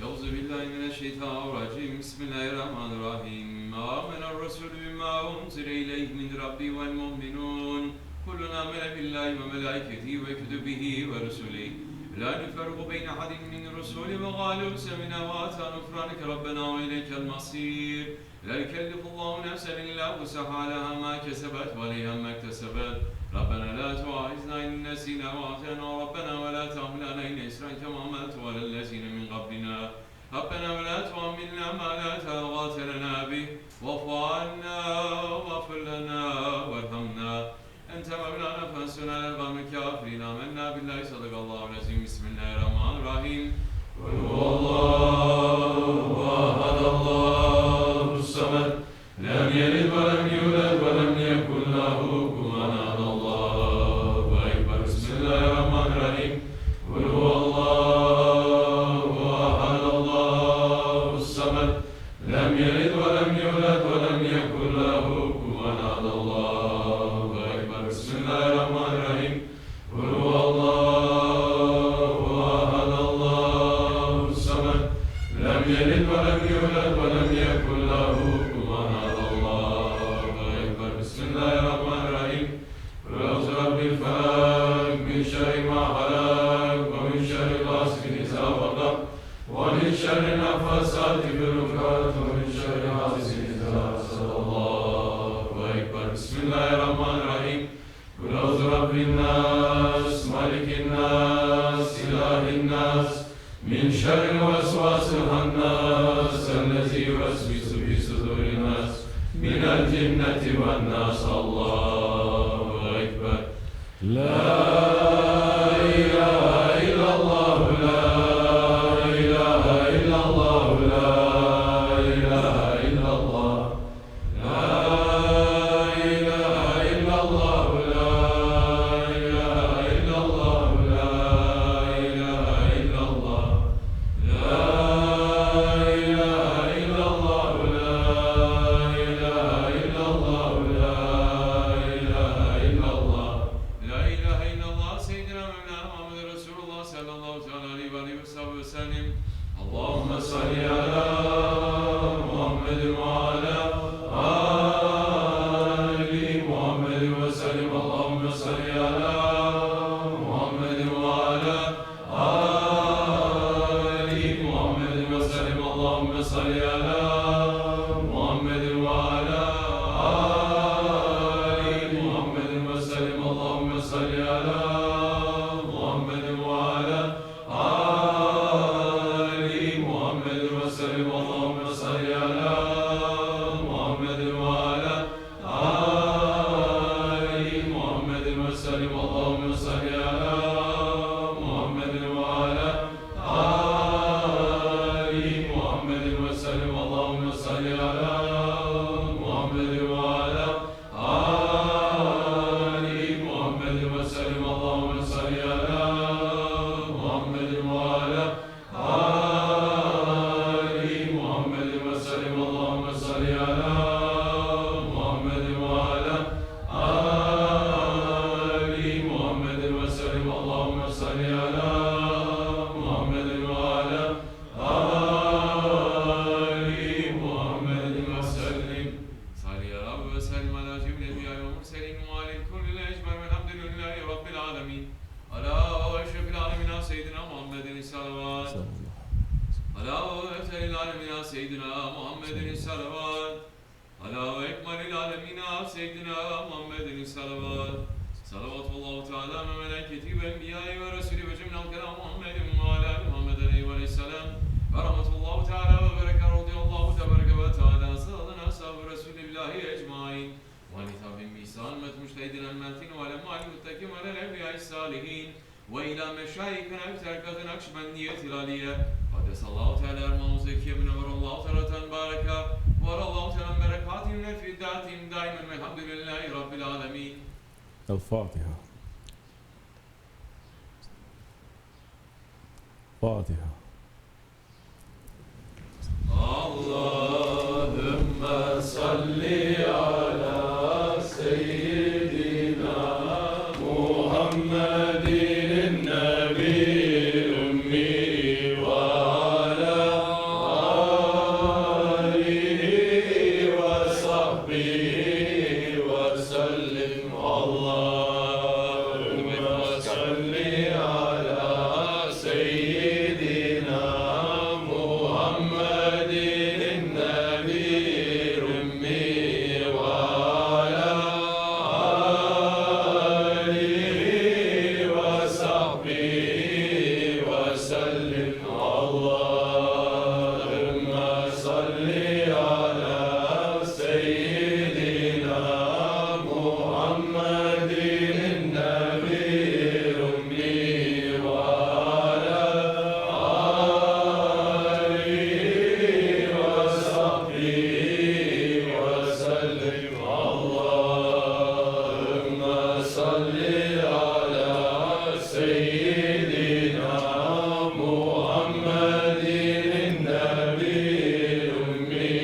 Euzubillahimineşşeytanirracim. Bismillahirrahmanirrahim. Amener Resulü bima unzile ileyhi min Rabbi vel mu'minun. Kullun amene billahi ve melaiketihi ve kütübihi ve rusulihi. La nüfergu beyne hadin min rusuli ve gâlu semine ve atan ufranike Rabbena ve ileykel masir. La yükellifullahu nefsen illa vusaha leha ma kesebet ve aleyha mektesebet. ربنا لا تؤاخذنا إن نسينا وأخطأنا ربنا ولا تحمل علينا إصرا كما حملته على الذين من قبلنا ربنا ولا تحملنا ما لا طاقة لنا به واعف عنا واغفر لنا وارحمنا أنت مولانا فانصرنا على القوم الكافرين آمنا بالله صدق الله العظيم بسم الله الرحمن الرحيم قل هو الله أحد الله الصمد لم يلد ولم يولد ولم يكن له كفوا أحد قل هو الله أحد الله الصمد لم يلد ولم يولد ولم يكن له كفوا أحد الله أكبر بسم الله الرحمن الرحيم قل هو الله أحد الله الصمد لم يلد ولم يولد ولم يكن له كفوا أحد الله أكبر بسم الله الرحمن الرحيم قل أعوذ برب الفلق من شر ما خلق ومن شر غاسق إذا وقب ومن شر النفاثات في العقد ومن شر حاسد إذا حسد الله أكبر بسم الله الرحمن الرحيم قل أعوذ برب الناس ملك الناس إله الناس من شر الوسواس الخناس الذي يوسوس في صدور الناس من الجنة والناس الله أكبر لا إله إلا الله لا إله إلا الله لا إله إلا الله لا إله إلا الله لا إله إلا الله لا إله إلا الله لا إله إلا الله لا إله إلا الله لا إله إلا الله لا إله إلا الله سيدنا مولانا محمد رسول الله صلى الله عليه وسلم اللهم صل على محمد وعلى آل محمد وسلم اللهم صل على محمد وعلى آل محمد وسلم اللهم صل على محمد وعلى آل محمد وسلم اللهم صل على محمد وعلى آل محمد وسلم اللهم صل على محمد وعلى آل محمد وسلم اللهم صل على محمد وعلى آل وسلم اللهم صل على محمد وعلى آل محمد وسلم اللهم صل على محمد وعلى آل محمد وسلم اللهم صل على محمد وعلى آل محمد وسلم اللهم صل على محمد وعلى آل محمد وسلم صل يا رب وسلم على جميع الأنبياء والمرسلين وعلى الكل الأجمع والحمد لله رب العالمين على أشرف العالمين سيدنا محمد الصلوات على أفضل العالمين سيدنا محمد الصلوات على أكمل العالمين سيدنا محمد الصلوات صلوات الله تعالى وملائكته وأنبيائه ورسله وجميع الكلام محمد وعلى آل محمد عليه السلام ورحمة الله تعالى وبركاته رضي الله تبارك وتعالى صلى أصحاب رسول الله أجمعين ونتاب بإحسان مجتهدنا المتين وعلى مع المتقين وعلى الأنبياء الصالحين وإلى مشايخنا بتركة نقشبندية العالية قدس الله تعالى أرمام زكية من أمر الله تعالى باركة ورى الله تعالى بركاتهم في ذاتهم دائما والحمد لله رب العالمين. الفاتحة. فاتحة. Allahümme salli ala seyyidina Muhammedin nebi ümmi ve ala alihi ve sahbihi ve sellim. Allahümme salli ala seyyidina Muhammedin nebi ümmi ve ala alihi ve sahbihi ve sellim. Allahümme salli ala seyyidina Muhammedin nebi ümmi ve ala alihi ve sahbihi ve sellim. Allahümme salli ala seyyidina Muhammedin nebi ümmi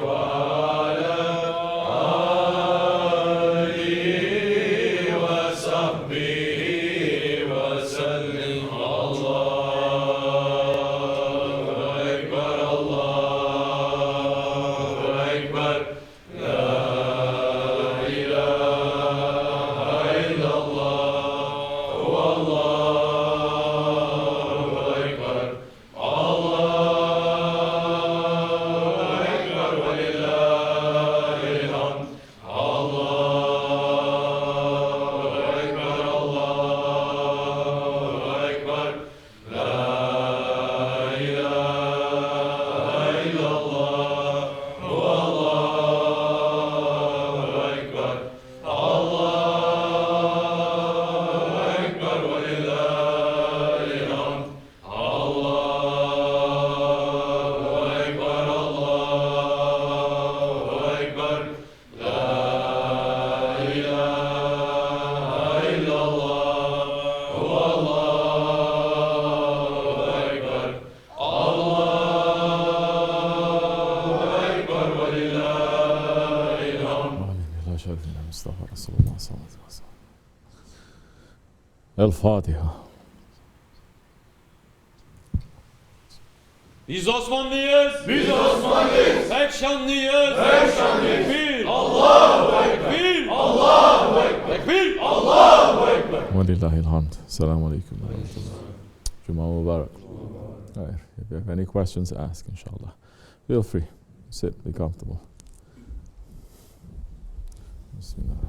ve ala alihi ve sahbihi ve sellim. Allahu Ekber, Allahu Ekber. La ilahe illallah. Allahu Ekber. Allahu Ekber ve lillahil hamd. Allahu Ekber, Allahu Ekber. La ilahe illallah. Allahu Ekber. Allahu Ekber ve lillahil hamd. Allahu Ekber, Allahu Ekber. La ilahe illallah. Allahu Ekber. Allahu Ekber ve lillahil hamd. لا شريك له مصطفى رسول الله صلى الله عليه وسلم. الفاتحة. Biz Osmanlıyız. Biz Osmanlıyız. Pek şanlıyız. Pek şanlıyız. Tekbir. Allahu Ekber. Tekbir. Allahu Ekber. Tekbir. Allahu Ekber. ولله الحمد. السلام عليكم ورحمة الله. Juma Mubarak. Alright. If you have any questions, ask inshallah. Feel free. Sit, be comfortable. Bismillah.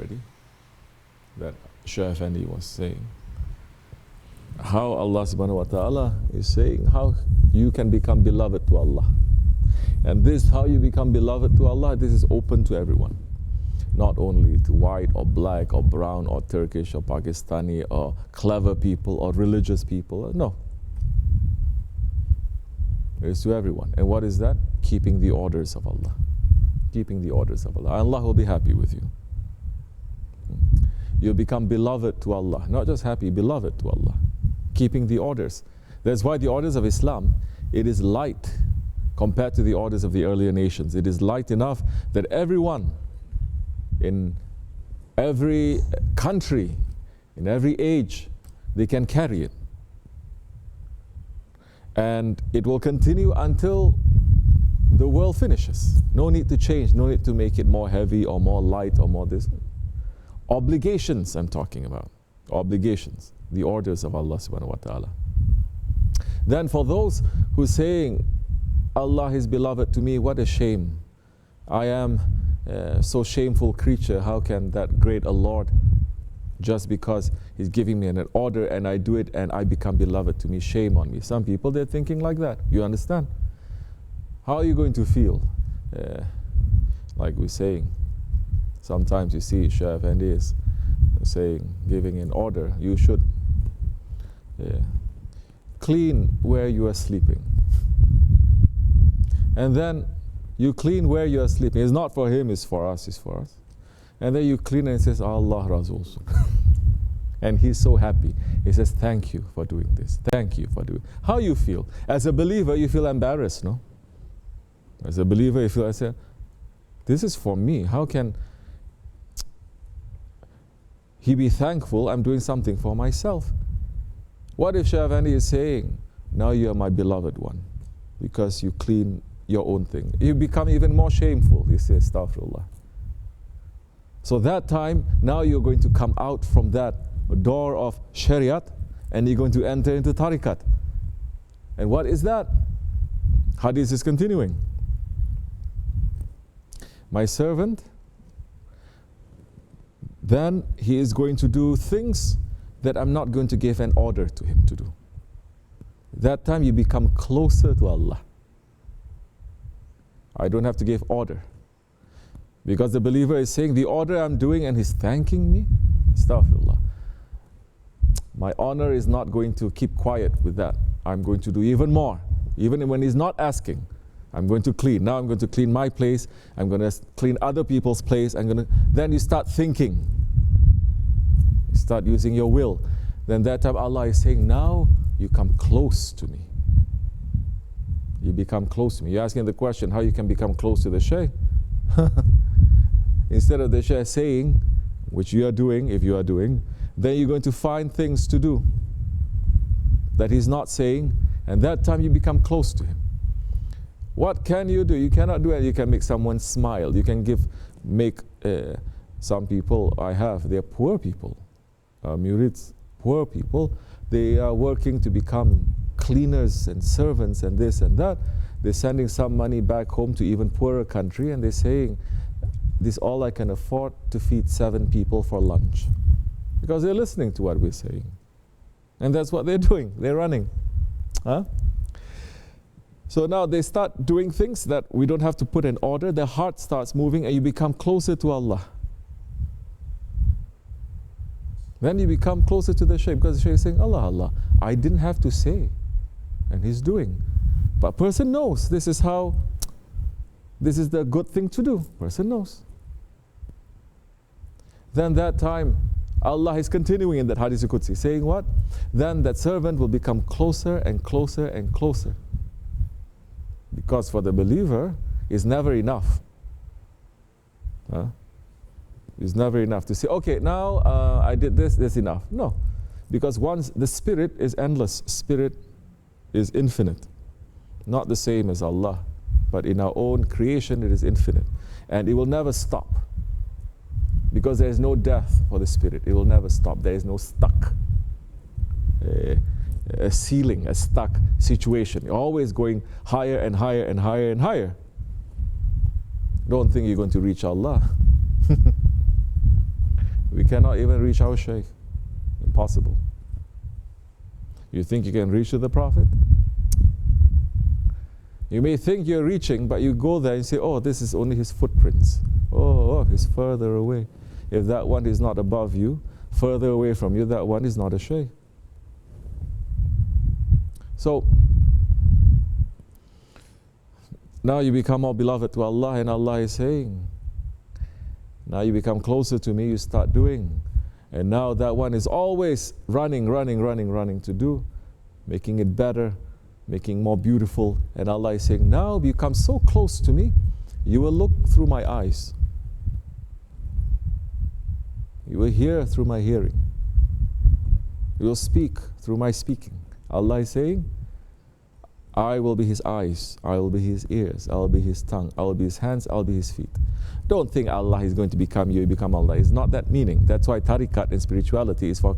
already that Shaykh Efendi was saying. How Allah subhanahu wa ta'ala is saying how you can become beloved to Allah. And this, how you become beloved to Allah, this is open to everyone. Not only to white or black or brown or Turkish or Pakistani or clever people or religious people. No. It's to everyone. And what is that? Keeping the orders of Allah. Keeping the orders of Allah. Allah will be happy with you. You'll become beloved to Allah. Not just happy, beloved to Allah. Keeping the orders. That's why the orders of Islam, it is light compared to the orders of the earlier nations. It is light enough that everyone in every country, in every age, they can carry it. And it will continue until the world finishes. No need to change, no need to make it more heavy or more light or more this. Obligations I'm talking about. Obligations. The orders of Allah subhanahu wa ta'ala. Then for those who are saying, Allah is beloved to me, what a shame. I am so shameful creature. How can that great a Lord, just because He's giving me an order and I do it and I become beloved to me, shame on me. Some people, they're thinking like that. You understand? How are you going to feel? Like we're saying, sometimes you see Shaykh Efendi is saying, giving an order, you should clean where you are sleeping. And then you clean where you are sleeping. It's not for him, it's for us, it's for us. And then you clean and it says, Allah Rasul. And he's so happy. He says, thank you for doing this. Thank you for doing it. How you feel? As a believer, you feel embarrassed, no? As a believer, you feel, I say, this is for me. How can he be thankful I'm doing something for myself? What if Shaykh Efendi is saying, now you are my beloved one, because you clean your own thing. You become even more shameful. You say, astaghfirullah. So that time, now you're going to come out from that door of Shariat and you're going to enter into Tariqat. And what is that? Hadith is continuing. My servant, then he is going to do things that I'm not going to give an order to him to do. That time you become closer to Allah. I don't have to give order. Because the believer is saying, the order I'm doing and he's thanking me, astaghfirullah. My honor is not going to keep quiet with that. I'm going to do even more. Even when he's not asking, I'm going to clean. Now I'm going to clean my place. I'm going to clean other people's place. Then you start thinking. You start using your will. Then that time Allah is saying, now you come close to me. You become close to me. You're asking the question, how you can become close to the Shaykh? Instead of the Shaykh saying, which you are doing, if you are doing, then you're going to find things to do that he's not saying, and that time you become close to him. What can you do? You cannot do it. You can make someone smile. You can make some people, they're poor people, murids, poor people. They are working to become cleaners and servants and this and that. They're sending some money back home to even poorer country, and they're saying, this is all I can afford to feed 7 people for lunch. Because they're listening to what we're saying. And that's what they're doing. They're running. Huh? So now they start doing things that we don't have to put in order. Their heart starts moving and you become closer to Allah. Then you become closer to the Shaykh, because the Shaykh is saying, Allah, Allah, I didn't have to say. And he's doing. But a person knows this is the good thing to do. Person knows. Then that time, Allah is continuing in that Hadith Qudsi, saying what? Then that servant will become closer and closer and closer. Because for the believer, it's never enough. It's never enough to say, okay, now I did this, that's enough. No. Because once the spirit is endless, spirit is infinite. Not the same as Allah, but in our own creation it is infinite. And it will never stop. Because there is no death for the spirit. It will never stop. There is no stuck. A ceiling, a stuck situation. You're always going higher and higher and higher and higher. Don't think you're going to reach Allah. We cannot even reach our Shaykh. Impossible. You think you can reach to the Prophet? You may think you're reaching, but you go there and say, oh, this is only his footprints. Oh, he's further away. If that one is not above you, further away from you, that one is not a Shaykh. So, now you become more beloved to Allah, and Allah is saying, now you become closer to me, you start doing. And now that one is always running to do, making it better, making more beautiful. And Allah is saying, now you come so close to me, you will look through my eyes. You will hear through my hearing. You will speak through my speaking. Allah is saying, I will be his eyes, I will be his ears, I will be his tongue, I will be his hands, I will be his feet. Don't think Allah is going to become you, you become Allah. It's not that meaning. That's why tariqat and spirituality is for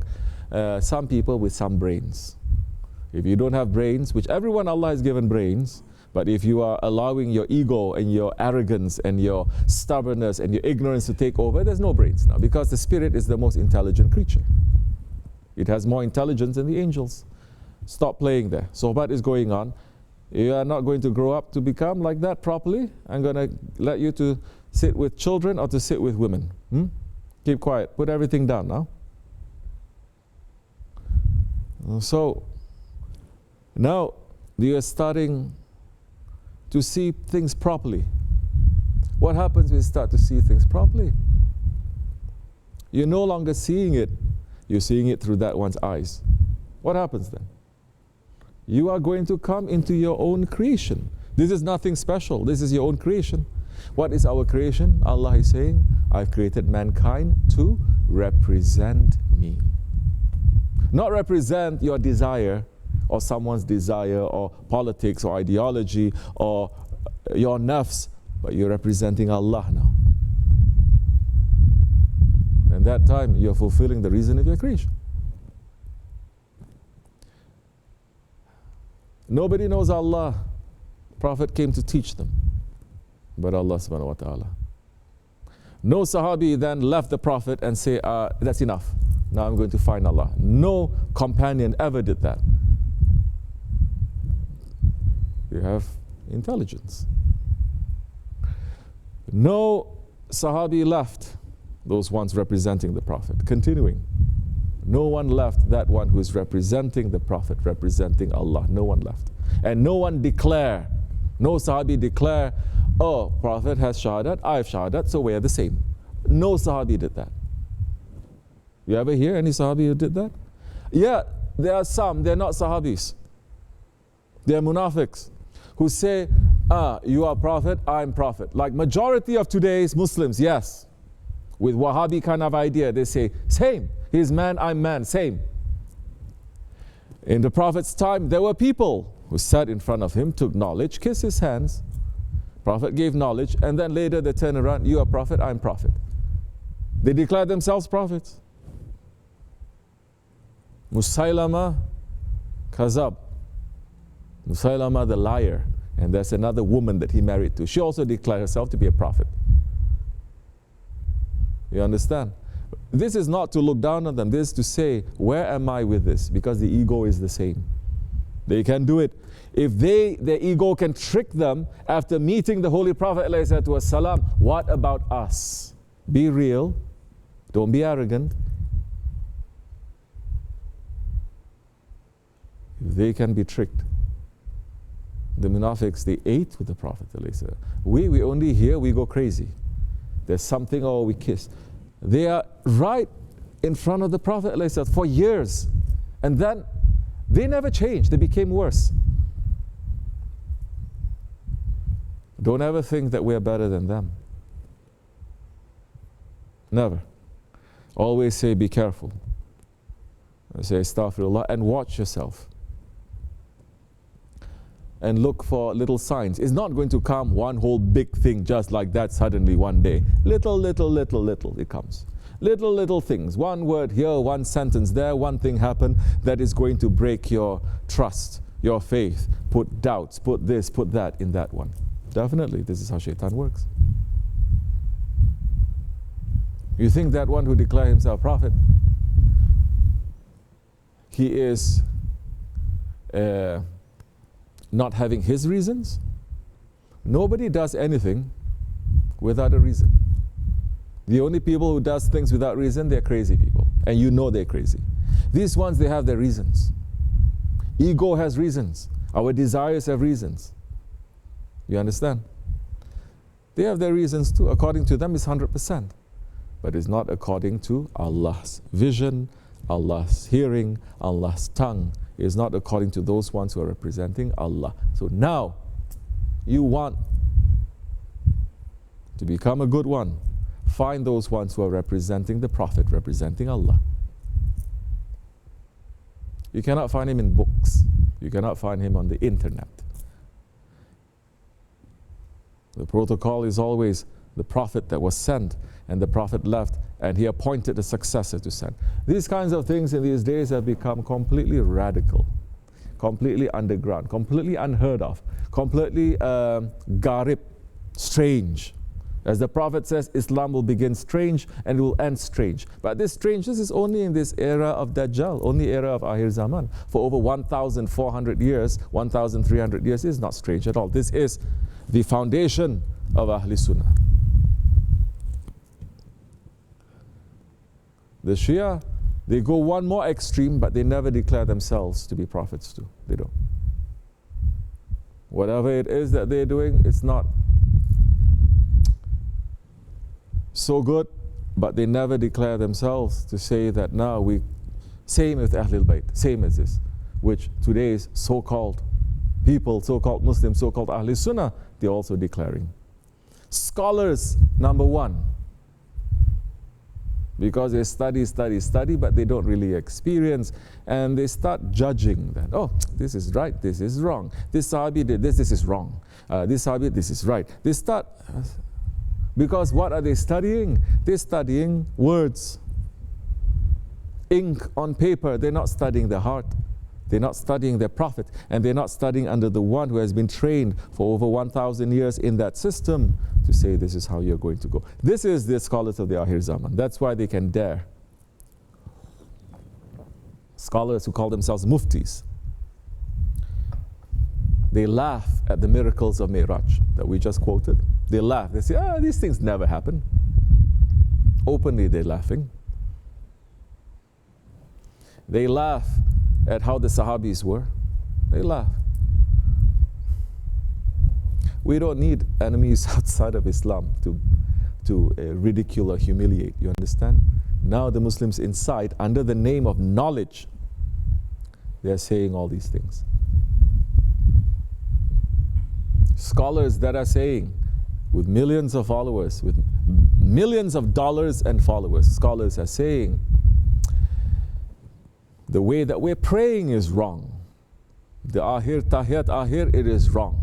some people with some brains. If you don't have brains, which everyone Allah has given brains, but if you are allowing your ego and your arrogance and your stubbornness and your ignorance to take over, there's no brains now, because the spirit is the most intelligent creature. It has more intelligence than the angels. Stop playing there. Sohbat is going on. You are not going to grow up to become like that properly. I'm going to let you to sit with children or to sit with women. Keep quiet. Put everything down now. So, now you are starting to see things properly. What happens when you start to see things properly? You're no longer seeing it. You're seeing it through that one's eyes. What happens then? You are going to come into your own creation. This is nothing special. This is your own creation. What is our creation? Allah is saying, I've created mankind to represent me. Not represent your desire or someone's desire or politics or ideology or your nafs, but you're representing Allah now. And that time you're fulfilling the reason of your creation. Nobody knows Allah. Prophet came to teach them, but Allah subhanahu wa ta'ala. No Sahabi then left the Prophet and say, that's enough. Now I'm going to find Allah. No companion ever did that. You have intelligence. No Sahabi left, those ones representing the Prophet. Continuing. No one left that one who is representing the Prophet, representing Allah. No one left. And no one declare, no Sahabi declare, oh, Prophet has shahadat, I have shahadat, so we are the same. No Sahabi did that. You ever hear any Sahabi who did that? Yeah, there are some, they're not Sahabis. They're munafiqs who say, you are Prophet, I'm Prophet. Like majority of today's Muslims, yes. With Wahhabi kind of idea, they say, same. He's man, I'm man, same. In the Prophet's time, there were people who sat in front of him, took knowledge, kissed his hands. Prophet gave knowledge, and then later they turn around, you are Prophet, I'm Prophet. They declare themselves prophets. Musaylama Kazab. Musaylama the liar. And there's another woman that he married to. She also declared herself to be a prophet. You understand? This is not to look down on them. This is to say, where am I with this? Because the ego is the same. They can do it. If their ego can trick them after meeting the Holy Prophet ﷺ, what about us? Be real. Don't be arrogant. They can be tricked. The munafiqs, they ate with the Prophet ﷺ. We only hear, we go crazy. There's something, oh, we kiss. They are right in front of the Prophet ﷺ for years. And then they never changed. They became worse. Don't ever think that we are better than them. Never. Always say, be careful. Say, astaghfirullah, and watch yourself. And look for little signs. It's not going to come one whole big thing just like that suddenly one day. Little, it comes. Little things. One word here, one sentence there, one thing happen that is going to break your trust, your faith. Put doubts, put this, put that in that one. Definitely, this is how shaitan works. You think that one who declares himself prophet, he is not having his reasons? Nobody does anything without a reason. The only people who does things without reason, they're crazy people. And you know they're crazy. These ones, they have their reasons. Ego has reasons. Our desires have reasons. You understand? They have their reasons too. According to them, it's 100%. But it's not according to Allah's vision, Allah's hearing, Allah's tongue. It's not according to those ones who are representing Allah. So now, you want to become a good one. Find those ones who are representing the Prophet, representing Allah. You cannot find him in books. You cannot find him on the internet. The protocol is always the Prophet that was sent, and the Prophet left, and he appointed a successor to send. These kinds of things in these days have become completely radical, completely underground, completely unheard of, completely gharib, strange. As the Prophet says, Islam will begin strange and it will end strange. But this strangeness is only in this era of Dajjal, only era of Akhir Zaman. For over 1,400 years, 1,300 years is not strange at all. This is the foundation of Ahl Sunnah. The Shia, they go one more extreme, but they never declare themselves to be prophets too. They don't. Whatever it is that they're doing, it's not so good, but they never declare themselves to say that now we, same with Ahlul Bayt, same as this, which today's so-called people, so-called Muslims, so-called Ahl Sunnah, they're also declaring. Scholars, number one, because they study, but they don't really experience, and they start judging that, oh, this is right, this is wrong. This Sahabi did this is wrong. This Sahabi, this is right. They start, because what are they studying? They're studying words, ink on paper. They're not studying the heart. They're not studying their Prophet, and they're not studying under the one who has been trained for over 1,000 years in that system to say this is how you're going to go. This is the scholars of the Akhir Zaman. That's why they can dare. Scholars who call themselves muftis, they laugh at the miracles of Mi'raj that we just quoted. They laugh. They say, these things never happen. Openly they're laughing. They laugh at how the Sahabis were. They laugh. We don't need enemies outside of Islam to ridicule or humiliate. You understand? Now the Muslims inside, under the name of knowledge, they're saying all these things. Scholars that are saying, with millions of followers, with millions of dollars and followers, scholars are saying, the way that we're praying is wrong. The Ahir, Tahiyat Ahir, it is wrong.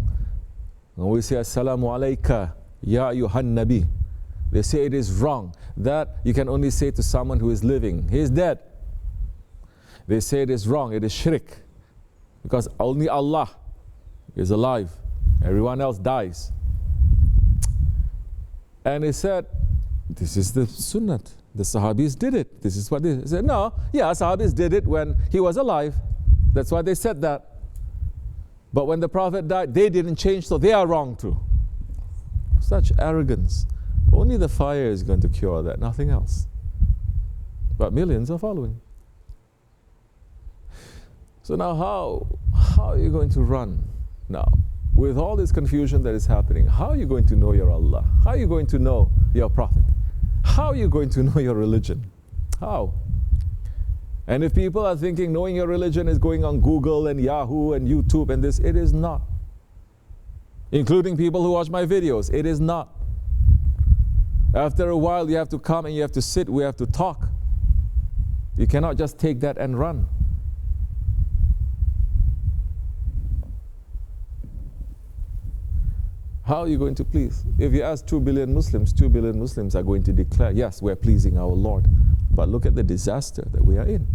When we say Assalamu alayka, Ya Yuhan Nabi, they say it is wrong. That you can only say to someone who is living. He is dead. They say it is wrong, it is shirk. Because only Allah is alive. Everyone else dies. And he said, this is the sunnah. The Sahabis did it. This is what they said. No, yeah, Sahabis did it when he was alive. That's why they said that. But when the Prophet died, they didn't change, so they are wrong too. Such arrogance. Only the fire is going to cure that, nothing else. But millions are following. So now how are you going to run now? With all this confusion that is happening, how are you going to know your Allah? How are you going to know your Prophet? How are you going to know your religion? How? And if people are thinking knowing your religion is going on Google and Yahoo and YouTube and this, it is not. Including people who watch my videos, it is not. After a while you have to come and you have to sit, we have to talk. You cannot just take that and run. How are you going to please? If you ask 2 billion Muslims are going to declare, yes, we're pleasing our Lord. But look at the disaster that we are in.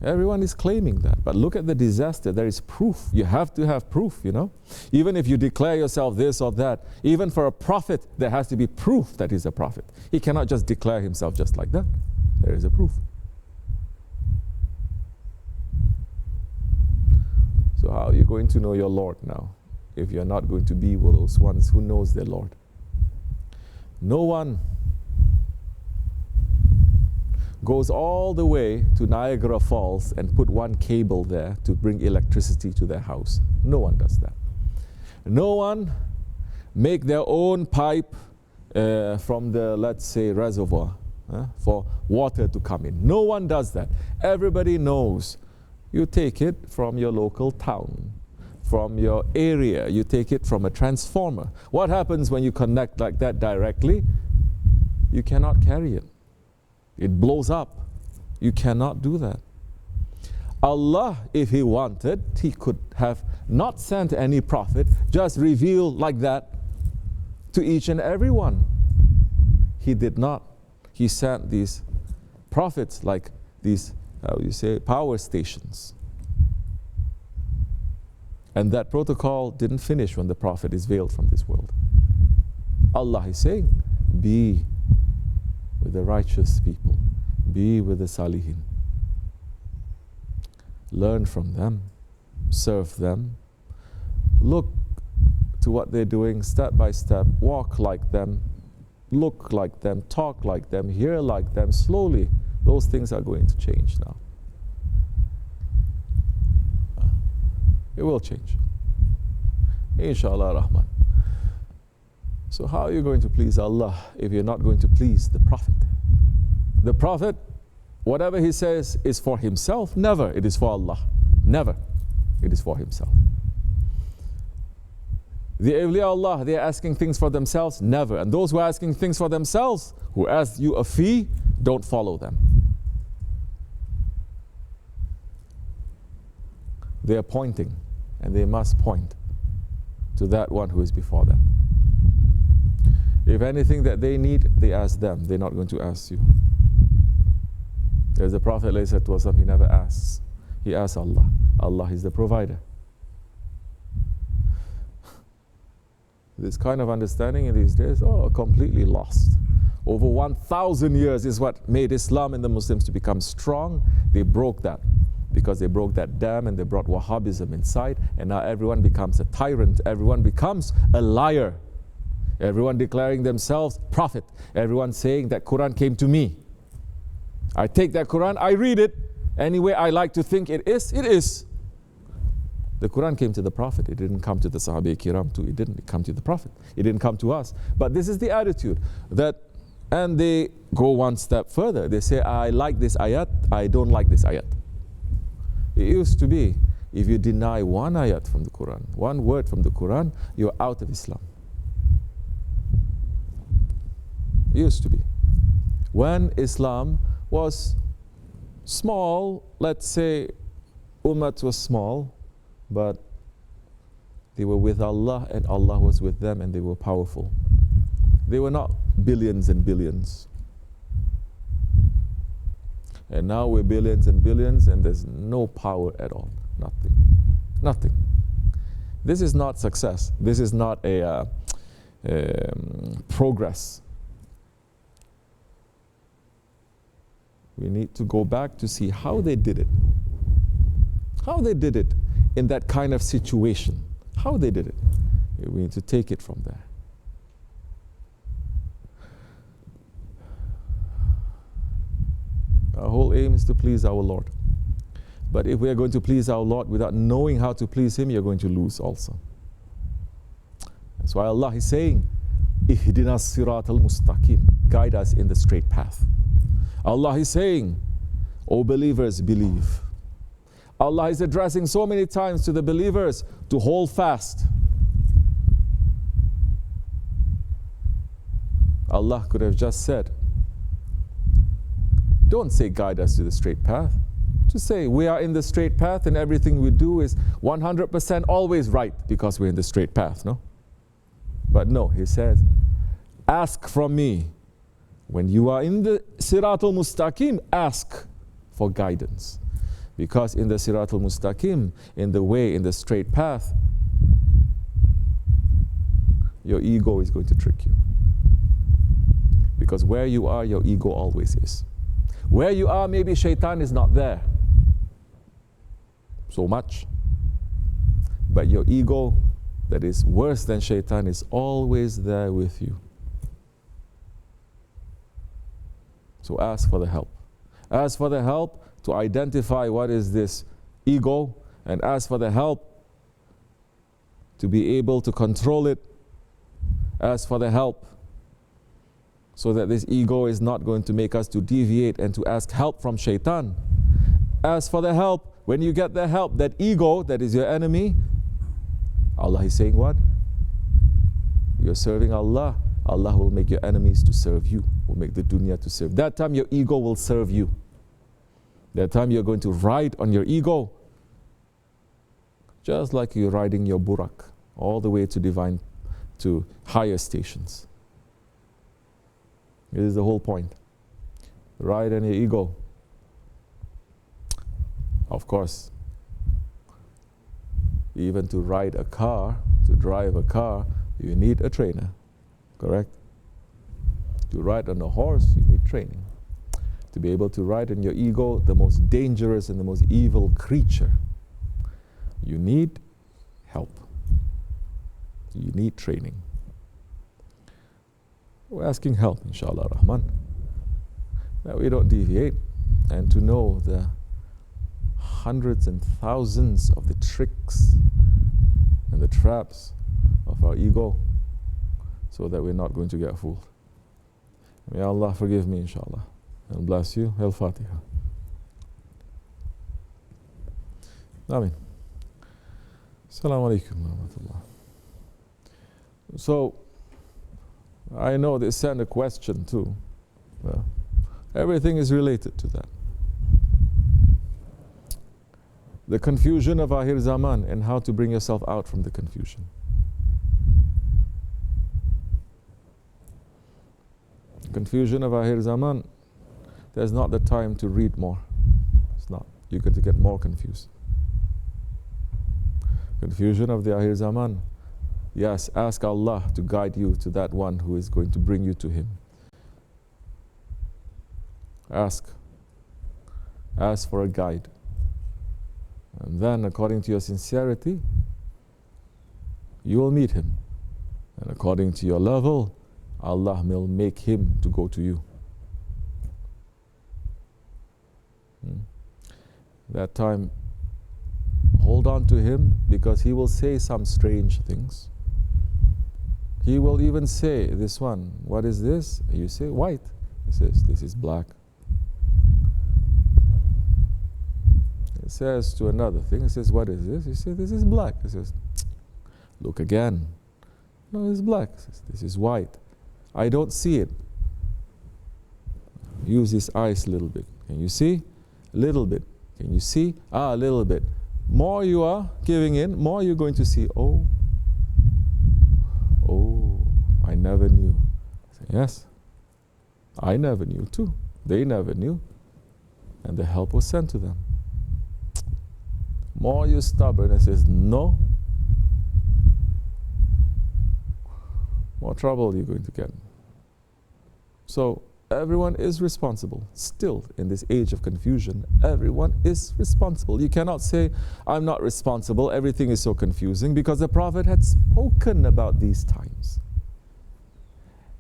Everyone is claiming that. But look at the disaster. There is proof. You have to have proof, you know. Even if you declare yourself this or that, even for a prophet, there has to be proof that he's a prophet. He cannot just declare himself just like that. There is a proof. So how are you going to know your Lord now if you're not going to be with those ones who knows their Lord? No one goes all the way to Niagara Falls and put one cable there to bring electricity to their house. No one does that. No one make their own pipe from the, let's say, reservoir for water to come in. No one does that. Everybody knows. You take it from your local town, from your area. You take it from a transformer. What happens when you connect like that directly? You cannot carry it. It blows up. You cannot do that. Allah, if He wanted, He could have not sent any prophet, just reveal like that to each and every one. He did not. He sent these prophets like these, how you say, power stations. And that protocol didn't finish when the prophet is veiled from this world. Allah is saying, be with the righteous people. Be with the Salihin. Learn from them. Serve them. Look to what they're doing step by step. Walk like them. Look like them. Talk like them. Hear like them. Slowly, those things are going to change now. It will change. Inshallah Rahman. So how are you going to please Allah if you're not going to please the Prophet? The Prophet, whatever he says is for himself. Never it is for Allah. Never it is for himself. The awliya Allah, they are asking things for themselves. Never. And those who are asking things for themselves, who ask you a fee, don't follow them. They are pointing, and they must point to that one who is before them. If anything that they need, they ask them. They're not going to ask you. As the Prophet ﷺ, he never asks. He asks Allah. Allah is the provider. This kind of understanding in these days, completely lost. Over 1,000 years is what made Islam and the Muslims to become strong. They broke that. Because they broke that dam and they brought Wahhabism inside, and now everyone becomes a tyrant. Everyone becomes a liar. Everyone declaring themselves prophet. Everyone saying that Quran came to me. I take that Quran, I read it. Any way I like to think it is, it is. The Quran came to the Prophet. It didn't come to the Sahaba Kiram too. It didn't come to the Prophet. It didn't come to us. But this is the attitude that, and they go one step further. They say, I like this ayat, I don't like this ayat. It used to be, if you deny one ayat from the Quran, one word from the Quran, you're out of Islam. It used to be. When Islam was small, let's say Ummah was small, but they were with Allah and Allah was with them and they were powerful. They were not billions and billions. And now we're billions and billions and there's no power at all. Nothing. Nothing. This is not success. This is not a progress. We need to go back to see how they did it. How they did it in that kind of situation. How they did it. We need to take it from there. Our whole aim is to please our Lord. But if we are going to please our Lord without knowing how to please Him, you're going to lose also. That's why Allah is saying, Ihdina siratal mustaqim, guide us in the straight path. Allah is saying, O believers, believe. Allah is addressing so many times to the believers to hold fast. Allah could have just said, don't say guide us to the straight path. To say we are in the straight path and everything we do is 100% always right because we're in the straight path, no? But no, He says, ask from me. When you are in the Siratul Mustaqim, ask for guidance. Because in the Siratul Mustaqim, in the way, in the straight path, your ego is going to trick you. Because where you are, your ego always is. Where you are, maybe shaitan is not there so much. But your ego, that is worse than shaitan, is always there with you. So ask for the help. Ask for the help to identify what is this ego, and ask for the help to be able to control it. Ask for the help so that this ego is not going to make us to deviate and to ask help from shaitan. Ask for the help. When you get the help, that ego that is your enemy, Allah is saying what? You're serving Allah. Allah will make your enemies to serve you, will make the dunya to serve. That time your ego will serve you. That time you're going to ride on your ego, just like you're riding your burak, all the way to divine, to higher stations. This is the whole point. Ride on your ego. Of course, even to ride a car, to drive a car, you need a trainer, correct? To ride on a horse, you need training. To be able to ride on your ego, the most dangerous and the most evil creature, you need help. You need training. We're asking help, inshallah Rahman, that we don't deviate, and to know the hundreds and thousands of the tricks and the traps of our ego, so that we're not going to get fooled. May Allah forgive me, inshallah, and bless you. Al-Fatiha. Ameen. Assalamu alaikum wa rahmatullah. So, I know they sent a question too. Well, everything is related to that. The confusion of Akhir Zaman and how to bring yourself out from the confusion. Confusion of Akhir Zaman, there's not the time to read more. It's not. You're going to get more confused. Confusion of the Akhir Zaman, yes, ask Allah to guide you to that one who is going to bring you to Him. Ask for a guide. And then, according to your sincerity, you will meet Him. And according to your level, Allah will make Him to go to you. That time, hold on to Him, because He will say some strange things. He will even say, this one, what is this? You say, white. He says, this is black. He says to another thing, he says, what is this? He says, this is black. He says, look again. No, it's black. He says, this is white. I don't see it. Use his eyes a little bit. Can you see? A little bit. Can you see? A little bit. More you are giving in, more you're going to see, oh, I never knew. I say, yes, I never knew too. They never knew. And the help was sent to them. More you're stubborn and says, no, more trouble you're going to get. So everyone is responsible. Still, in this age of confusion, everyone is responsible. You cannot say, I'm not responsible, everything is so confusing, because the Prophet had spoken about these times.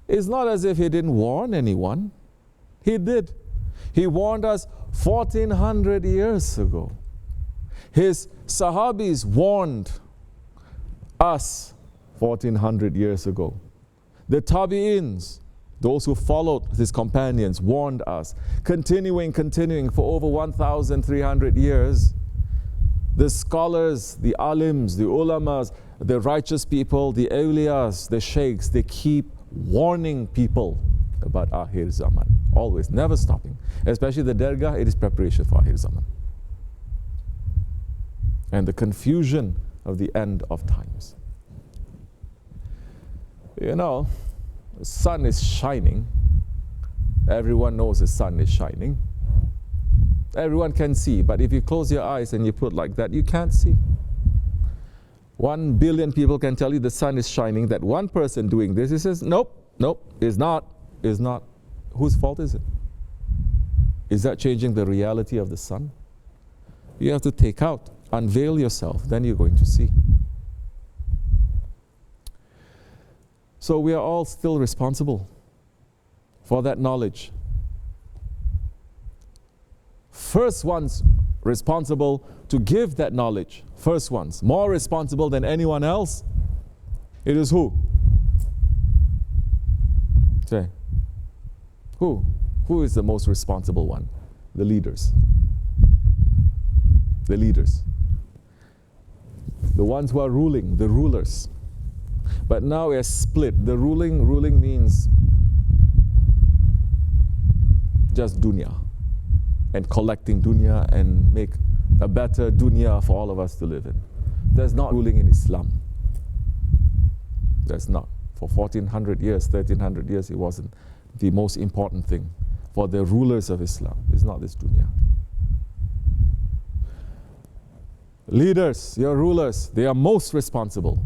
It's not as if he didn't warn anyone. He did. He warned us 1400 years ago. His Sahabis warned us 1400 years ago. The Tabi'ins, those who followed his companions, warned us. Continuing for over 1,300 years, the scholars, the alims, the ulamas, the righteous people, the awliyas, the shaykhs, they keep warning people about Akhir Zaman. Always, never stopping. Especially the Dergah, it is preparation for Akhir Zaman. And the confusion of the end of times. You know, the sun is shining. Everyone knows the sun is shining. Everyone can see, but if you close your eyes and you put like that, you can't see. 1 billion people can tell you the sun is shining. That one person doing this, he says, nope, it's not. Whose fault is it? Is that changing the reality of the sun? You have to take out, unveil yourself, then you're going to see. So we are all still responsible for that knowledge. First ones responsible to give that knowledge. First ones, more responsible than anyone else. It is who? Say. Who? Who is the most responsible one? The leaders. The leaders. The ones who are ruling, the rulers. But now we are split. The ruling means just dunya. And collecting dunya and make a better dunya for all of us to live in. There's not ruling in Islam. There's not. For 1400 years, 1300 years, it wasn't the most important thing for the rulers of Islam. It's not this dunya. Leaders, your rulers, they are most responsible.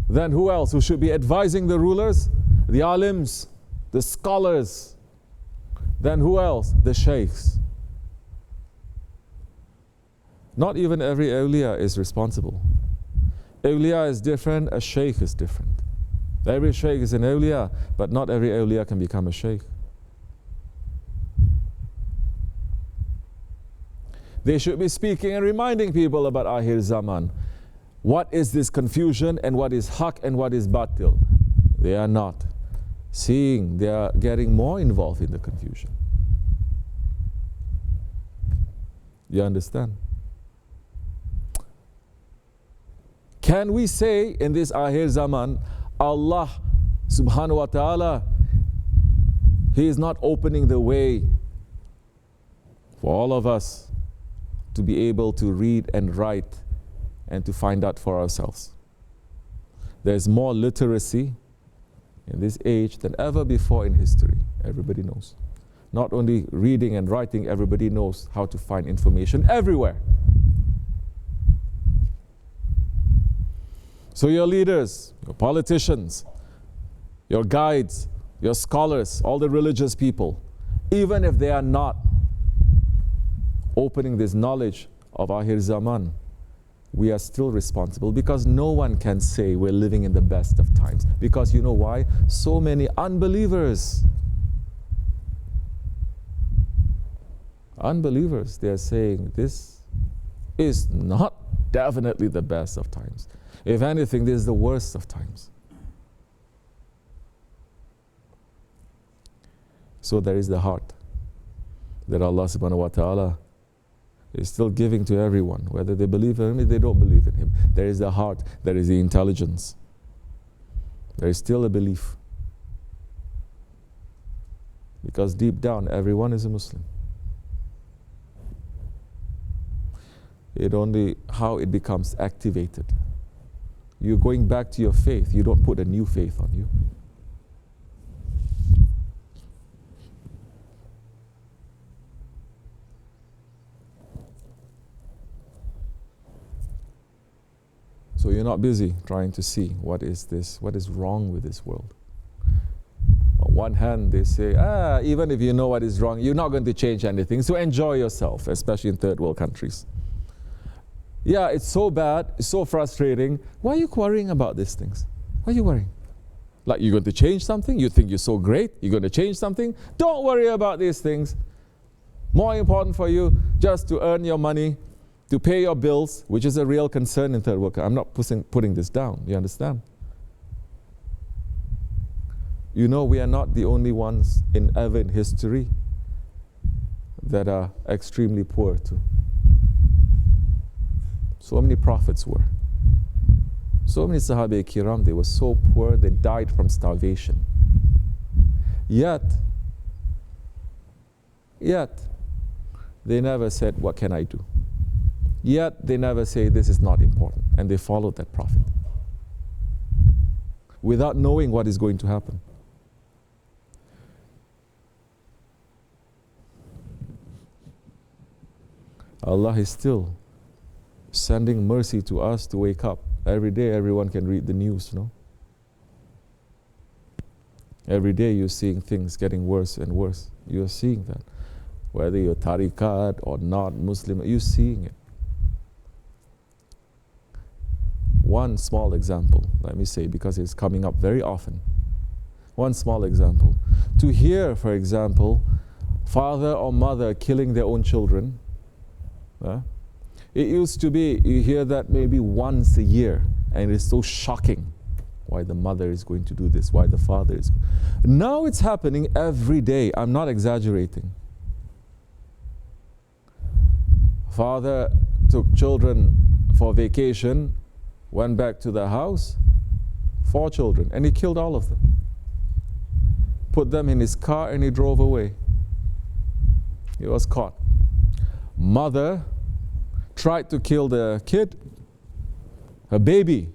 Then who else who should be advising the rulers? The alims, the scholars. Then who else? The shaykhs. Not even every awliya is responsible. Awliya is different, a shaykh is different. Every shaykh is an awliya, but not every awliya can become a shaykh. They should be speaking and reminding people about Akhir Zaman. What is this confusion and what is haq and what is batil? They are not. Seeing, they are getting more involved in the confusion. You understand? Can we say in this Akhir Zaman, Allah subhanahu wa ta'ala, He is not opening the way for all of us to be able to read and write and to find out for ourselves. There's more literacy in this age than ever before in history. Everybody knows. Not only reading and writing, everybody knows how to find information everywhere. So your leaders, your politicians, your guides, your scholars, all the religious people, even if they are not opening this knowledge of Akhir Zaman, we are still responsible, because no one can say we're living in the best of times. Because you know why? So many unbelievers. Unbelievers, they are saying this is not definitely the best of times. If anything, this is the worst of times. So there is the heart that Allah subhanahu wa ta'ala is still giving to everyone, whether they believe in Him or they don't believe in Him. There is the heart, there is the intelligence. There is still a belief. Because deep down, everyone is a Muslim. It only how it becomes activated. You're going back to your faith. You don't put a new faith on you. So you're not busy trying to see what is this, what is wrong with this world. On one hand, they say, even if you know what is wrong, you're not going to change anything, so enjoy yourself, especially in third world countries. Yeah, it's so bad, it's so frustrating. Why are you worrying about these things? Why are you worrying? Like you're going to change something? You think you're so great, you're going to change something? Don't worry about these things. More important for you just to earn your money, to pay your bills, which is a real concern in third world. I'm not putting this down, you understand? You know, we are not the only ones ever in history that are extremely poor too. So many prophets were. So many Sahabi-Kiram, they were so poor, they died from starvation. Yet, they never said, what can I do? Yet, they never say, this is not important. And they followed that prophet. Without knowing what is going to happen. Allah is still sending mercy to us to wake up. Every day everyone can read the news, no? Every day you're seeing things getting worse and worse. You're seeing that. Whether you're tariqat or not Muslim, you're seeing it. One small example, let me say, because it's coming up very often. One small example. To hear, for example, father or mother killing their own children, it used to be, you hear that maybe once a year, and it's so shocking why the mother is going to do this, why the father is. Now it's happening every day. I'm not exaggerating. Father took children for vacation, went back to the house, 4 children, and he killed all of them. Put them in his car and he drove away. He was caught. Mother tried to kill the kid, her baby.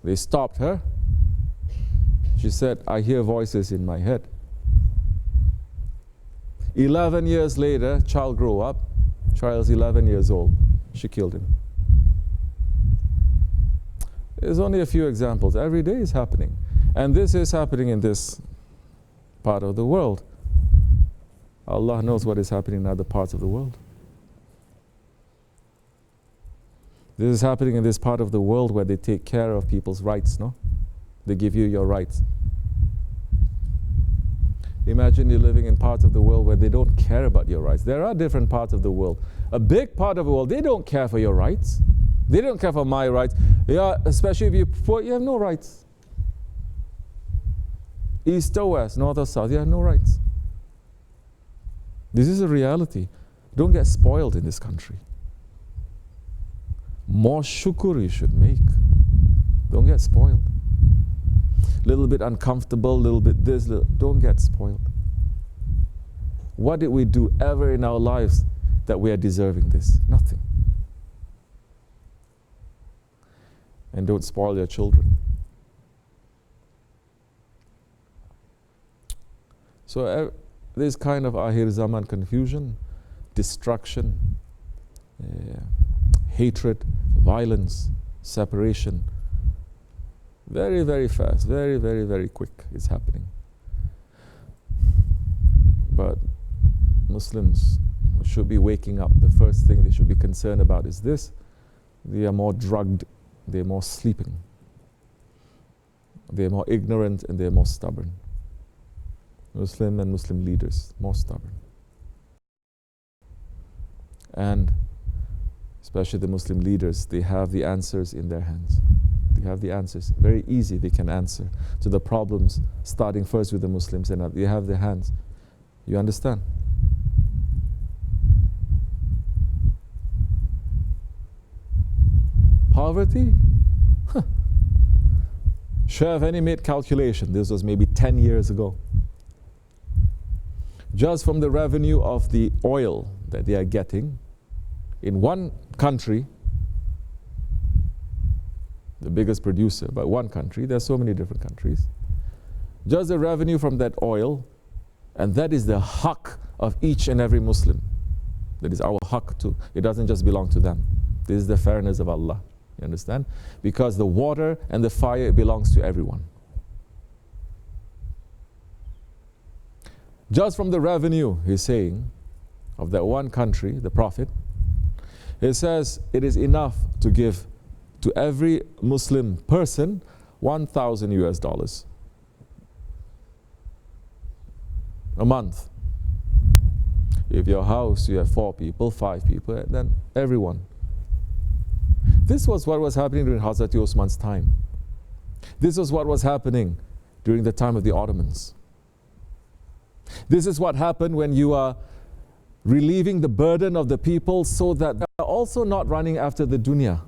They stopped her. She said, I hear voices in my head. 11 years later, child grew up. Child's 11 years old. She killed him. There's only a few examples. Every day is happening. And this is happening in this part of the world. Allah knows what is happening in other parts of the world. This is happening in this part of the world where they take care of people's rights, no? They give you your rights. Imagine you're living in parts of the world where they don't care about your rights. There are different parts of the world. A big part of the world, they don't care for your rights. They don't care for my rights. Yeah, especially if you're poor, you have no rights. East or west, north or south, you have no rights. This is a reality. Don't get spoiled in this country. More shukr you should make. Don't get spoiled. Little bit uncomfortable, little bit this, don't get spoiled. What did we do ever in our lives that we are deserving this? Nothing. And don't spoil your children. So this kind of Akhir Zaman confusion, destruction, hatred, violence, separation, very, very fast, very, very, very quick it's happening. But Muslims should be waking up. The first thing they should be concerned about is this. They are more drugged, they're more sleeping, they're more ignorant, and they're more stubborn. Muslim and Muslim leaders, more stubborn. And especially the Muslim leaders, they have the answers in their hands. They have the answers. Very easy, they can answer to the problems, starting first with the Muslims, and they have their hands. You understand? Poverty? Shaykh Efendi made calculation. This was maybe 10 years ago. Just from the revenue of the oil that they are getting in one country, the biggest producer, but one country, there are so many different countries, just the revenue from that oil, and that is the haqq of each and every Muslim. That is our haqq too. It doesn't just belong to them. This is the fairness of Allah. You understand? Because the water and the fire belongs to everyone. Just from the revenue, he's saying, of that one country, the Prophet, he says it is enough to give to every Muslim person $1,000 a month. If your house, you have 4 people, 5 people, then everyone. This was what was happening during Hazrat Osman's time. This was what was happening during the time of the Ottomans. This is what happened when you are relieving the burden of the people so that they are also not running after the dunya.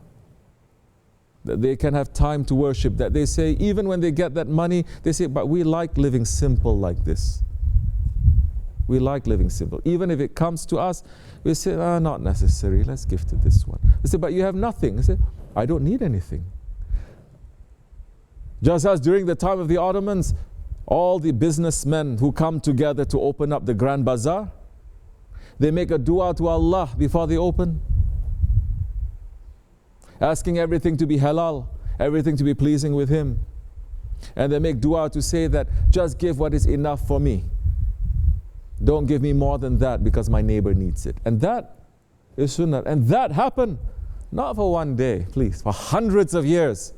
That they can have time to worship. That they say, even when they get that money, they say, but we like living simple like this. We like living simple. Even if it comes to us, we say, not necessary, let's give to this one. They say, but you have nothing. They say, I don't need anything. Just as during the time of the Ottomans, all the businessmen who come together to open up the Grand Bazaar, They make a dua to Allah before they open, asking everything to be halal, everything to be pleasing with Him. And they make dua to say that, just give what is enough for me. Don't give me more than that because my neighbor needs it. And that is sunnah. And that happened not for one day, please, for hundreds of years.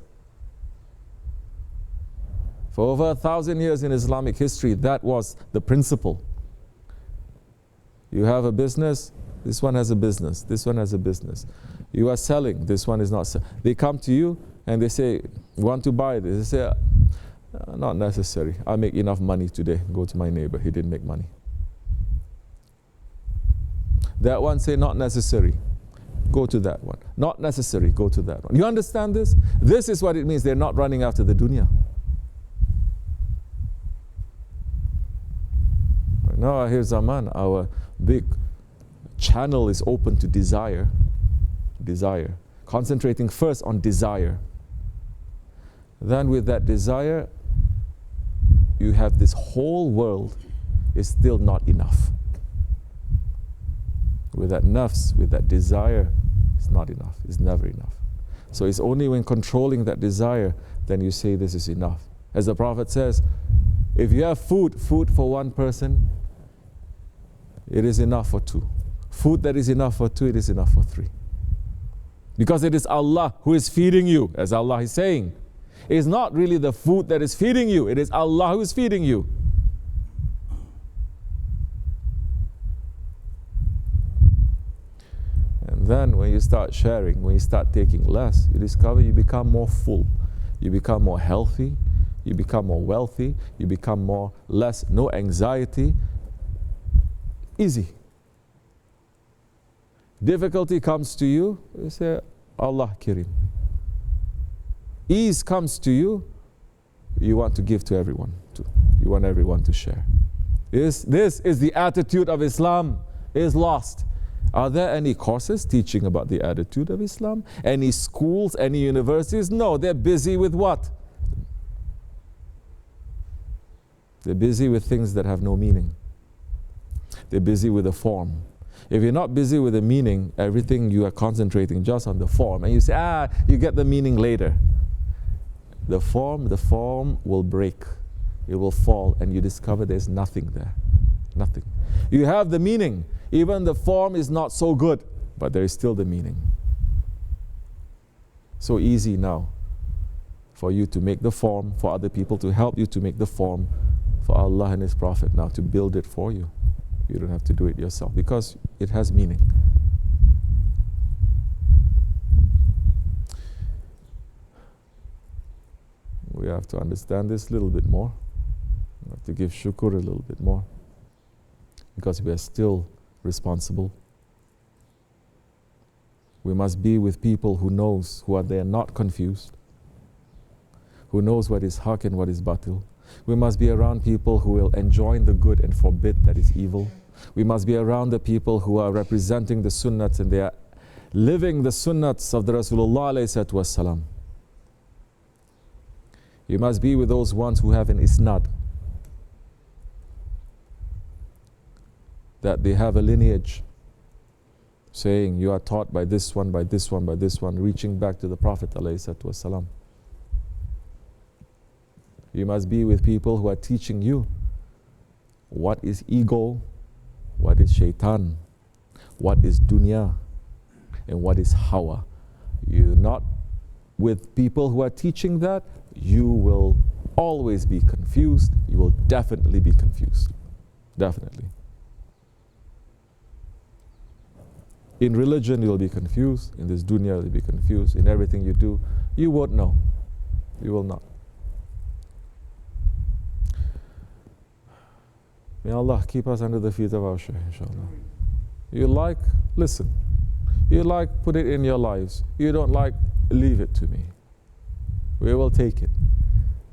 For over 1,000 years in Islamic history, that was the principle. You have a business, this one has a business, this one has a business. You are selling, this one is not selling. They come to you and they say, want to buy this? They say, not necessary. I make enough money today. Go to my neighbor, he didn't make money. That one say, not necessary. Go to that one. Not necessary, go to that one. You understand this? This is what it means. They're not running after the dunya. Now, here's Zaman, our big channel is open to desire. Desire. Concentrating first on desire. Then with that desire, you have this whole world is still not enough. With that nafs, with that desire, it's not enough. It's never enough. So it's only when controlling that desire, then you say this is enough. As the Prophet says, if you have food for one person, it is enough for two. Food that is enough for two, it is enough for three. Because it is Allah who is feeding you, as Allah is saying. It is not really the food that is feeding you, it is Allah who is feeding you. And then when you start sharing, when you start taking less, you discover you become more full. You become more healthy, you become more wealthy, you become more less, no anxiety. Easy. Difficulty comes to you, you say, Allah Kirim. Ease comes to you, you want to give to everyone. You want everyone to share. This is the attitude of Islam. It is lost. Are there any courses teaching about the attitude of Islam? Any schools, any universities? No, they're busy with what? They're busy with things that have no meaning. They're busy with the form. If you're not busy with the meaning, everything you are concentrating just on the form. And you say, you get the meaning later. The form will break. It will fall and you discover there's nothing there. Nothing. You have the meaning. Even the form is not so good, but there is still the meaning. So easy now for you to make the form, for other people to help you to make the form, for Allah and His Prophet now to build it for you. You don't have to do it yourself because it has meaning. We have to understand this a little bit more. We have to give shukr a little bit more because we are still responsible. We must be with people who knows, who are there not confused, who knows what is haq and what is batil. We must be around people who will enjoin the good and forbid that is evil. We must be around the people who are representing the sunnats and they are living the sunnats of the Rasulullah alayhi wasalam. You must be with those ones who have an isnad, that they have a lineage saying you are taught by this one, by this one, by this one, reaching back to the Prophet ﷺ. You must be with people who are teaching you what is ego, what is shaitan, what is dunya, and what is hawa. You're not with people who are teaching that, you will always be confused. You will definitely be confused. Definitely. In religion, you'll be confused. In this dunya, you'll be confused. In everything you do, you won't know. You will not. May Allah keep us under the feet of our Shaykh, inshallah. You like, listen. You like, put it in your lives. You don't like, leave it to me. We will take it.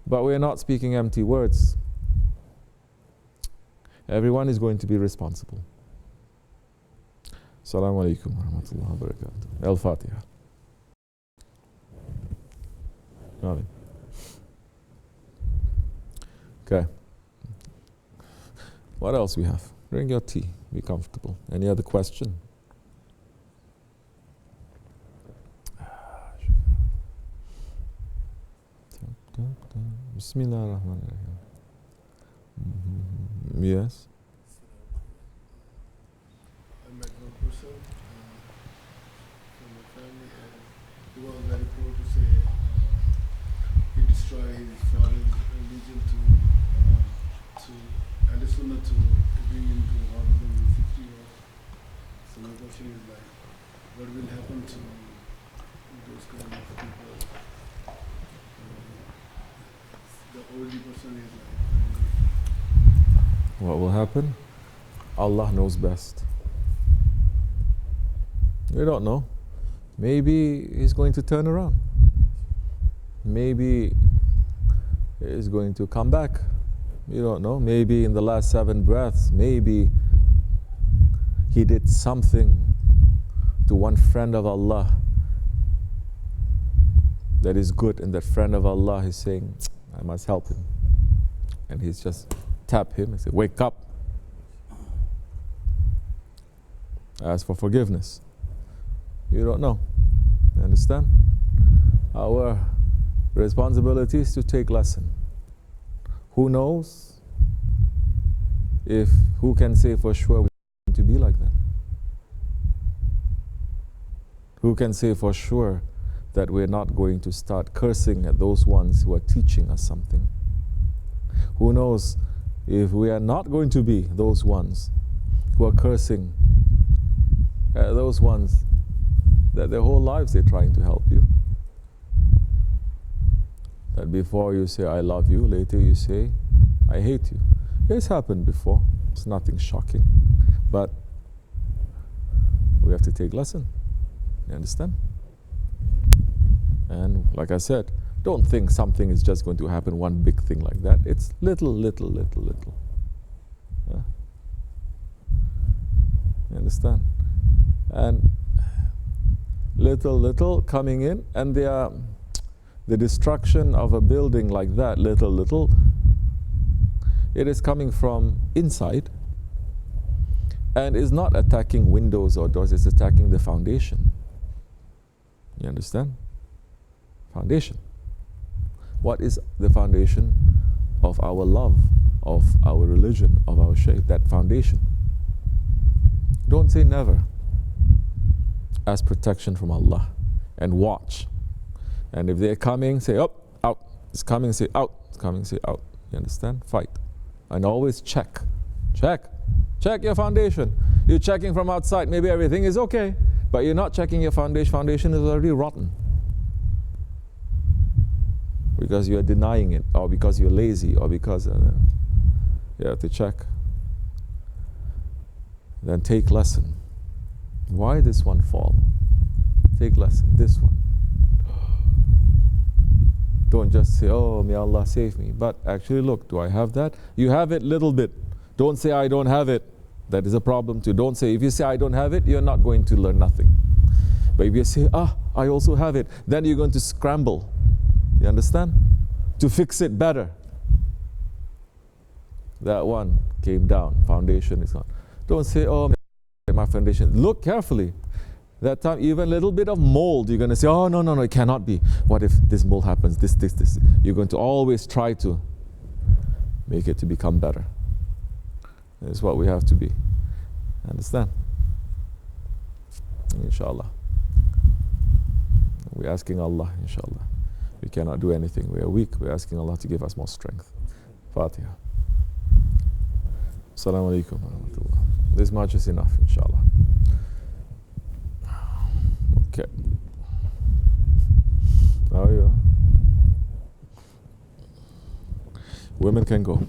But we're not speaking empty words. Everyone is going to be responsible. Assalamu alaikum wa rahmatullahi wa barakatuh. Al-Fatiha. Amen. Okay. What else we have? Drink your tea. Be comfortable. Any other question? Bismillah ar-Rahman ar-Rahim. Yes? I met one person from my family, and he was very poor to say he destroyed his father's religion to and the sunnah to bring him to rather than 60 years. So my question is like, what will happen to those kind of people? The older person is like. What will happen? Allah knows best. We don't know. Maybe he's going to turn around. Maybe he's going to come back. You don't know. Maybe in the last 7 breaths, maybe he did something to one friend of Allah that is good, and that friend of Allah is saying, I must help him. And he's just tap him and say, wake up. Ask for forgiveness. You don't know. You understand? Our responsibility is to take lesson. Who knows if, who can say for sure we're going to be like that? Who can say for sure that we're not going to start cursing at those ones who are teaching us something? Who knows if we are not going to be those ones who are cursing at those ones that their whole lives they're trying to help you? That before you say, I love you, later you say, I hate you. It's happened before. It's nothing shocking. But we have to take lesson. You understand? And like I said, don't think something is just going to happen, one big thing like that. It's little. Yeah? You understand? And little coming in, and they are the destruction of a building like that, little, it is coming from inside and is not attacking windows or doors, it's attacking the foundation. You understand? Foundation. What is the foundation of our love, of our religion, of our Shaykh? That foundation. Don't say never. Ask protection from Allah and watch. And if they're coming, say up, out. It's coming, say out. It's coming, say out. You understand? Fight. And always check. Check your foundation. You're checking from outside. Maybe everything is okay, but you're not checking your foundation. Foundation is already rotten. Because you are denying it, or because you're lazy, or because you have to check. Then take lesson. Why this one fall? Take lesson. This one. Don't just say, oh, may Allah save me. But actually look, do I have that? You have it little bit. Don't say I don't have it. That is a problem too. Don't say, if you say I don't have it, you're not going to learn nothing. But if you say, I also have it, then you're going to scramble. You understand? To fix it better. That one came down. Foundation is gone. Don't say, oh, my foundation. Look carefully. That time, even a little bit of mold, you're going to say, oh, no, it cannot be. What if this mold happens, this. You're going to always try to make it to become better. That's what we have to be. Understand? Inshallah. We're asking Allah, inshallah. We cannot do anything. We are weak. We're asking Allah to give us more strength. Fatiha. Assalamu alaikum wa rahmatullah. This much is enough, inshallah. Okay. Now you are. Women can go.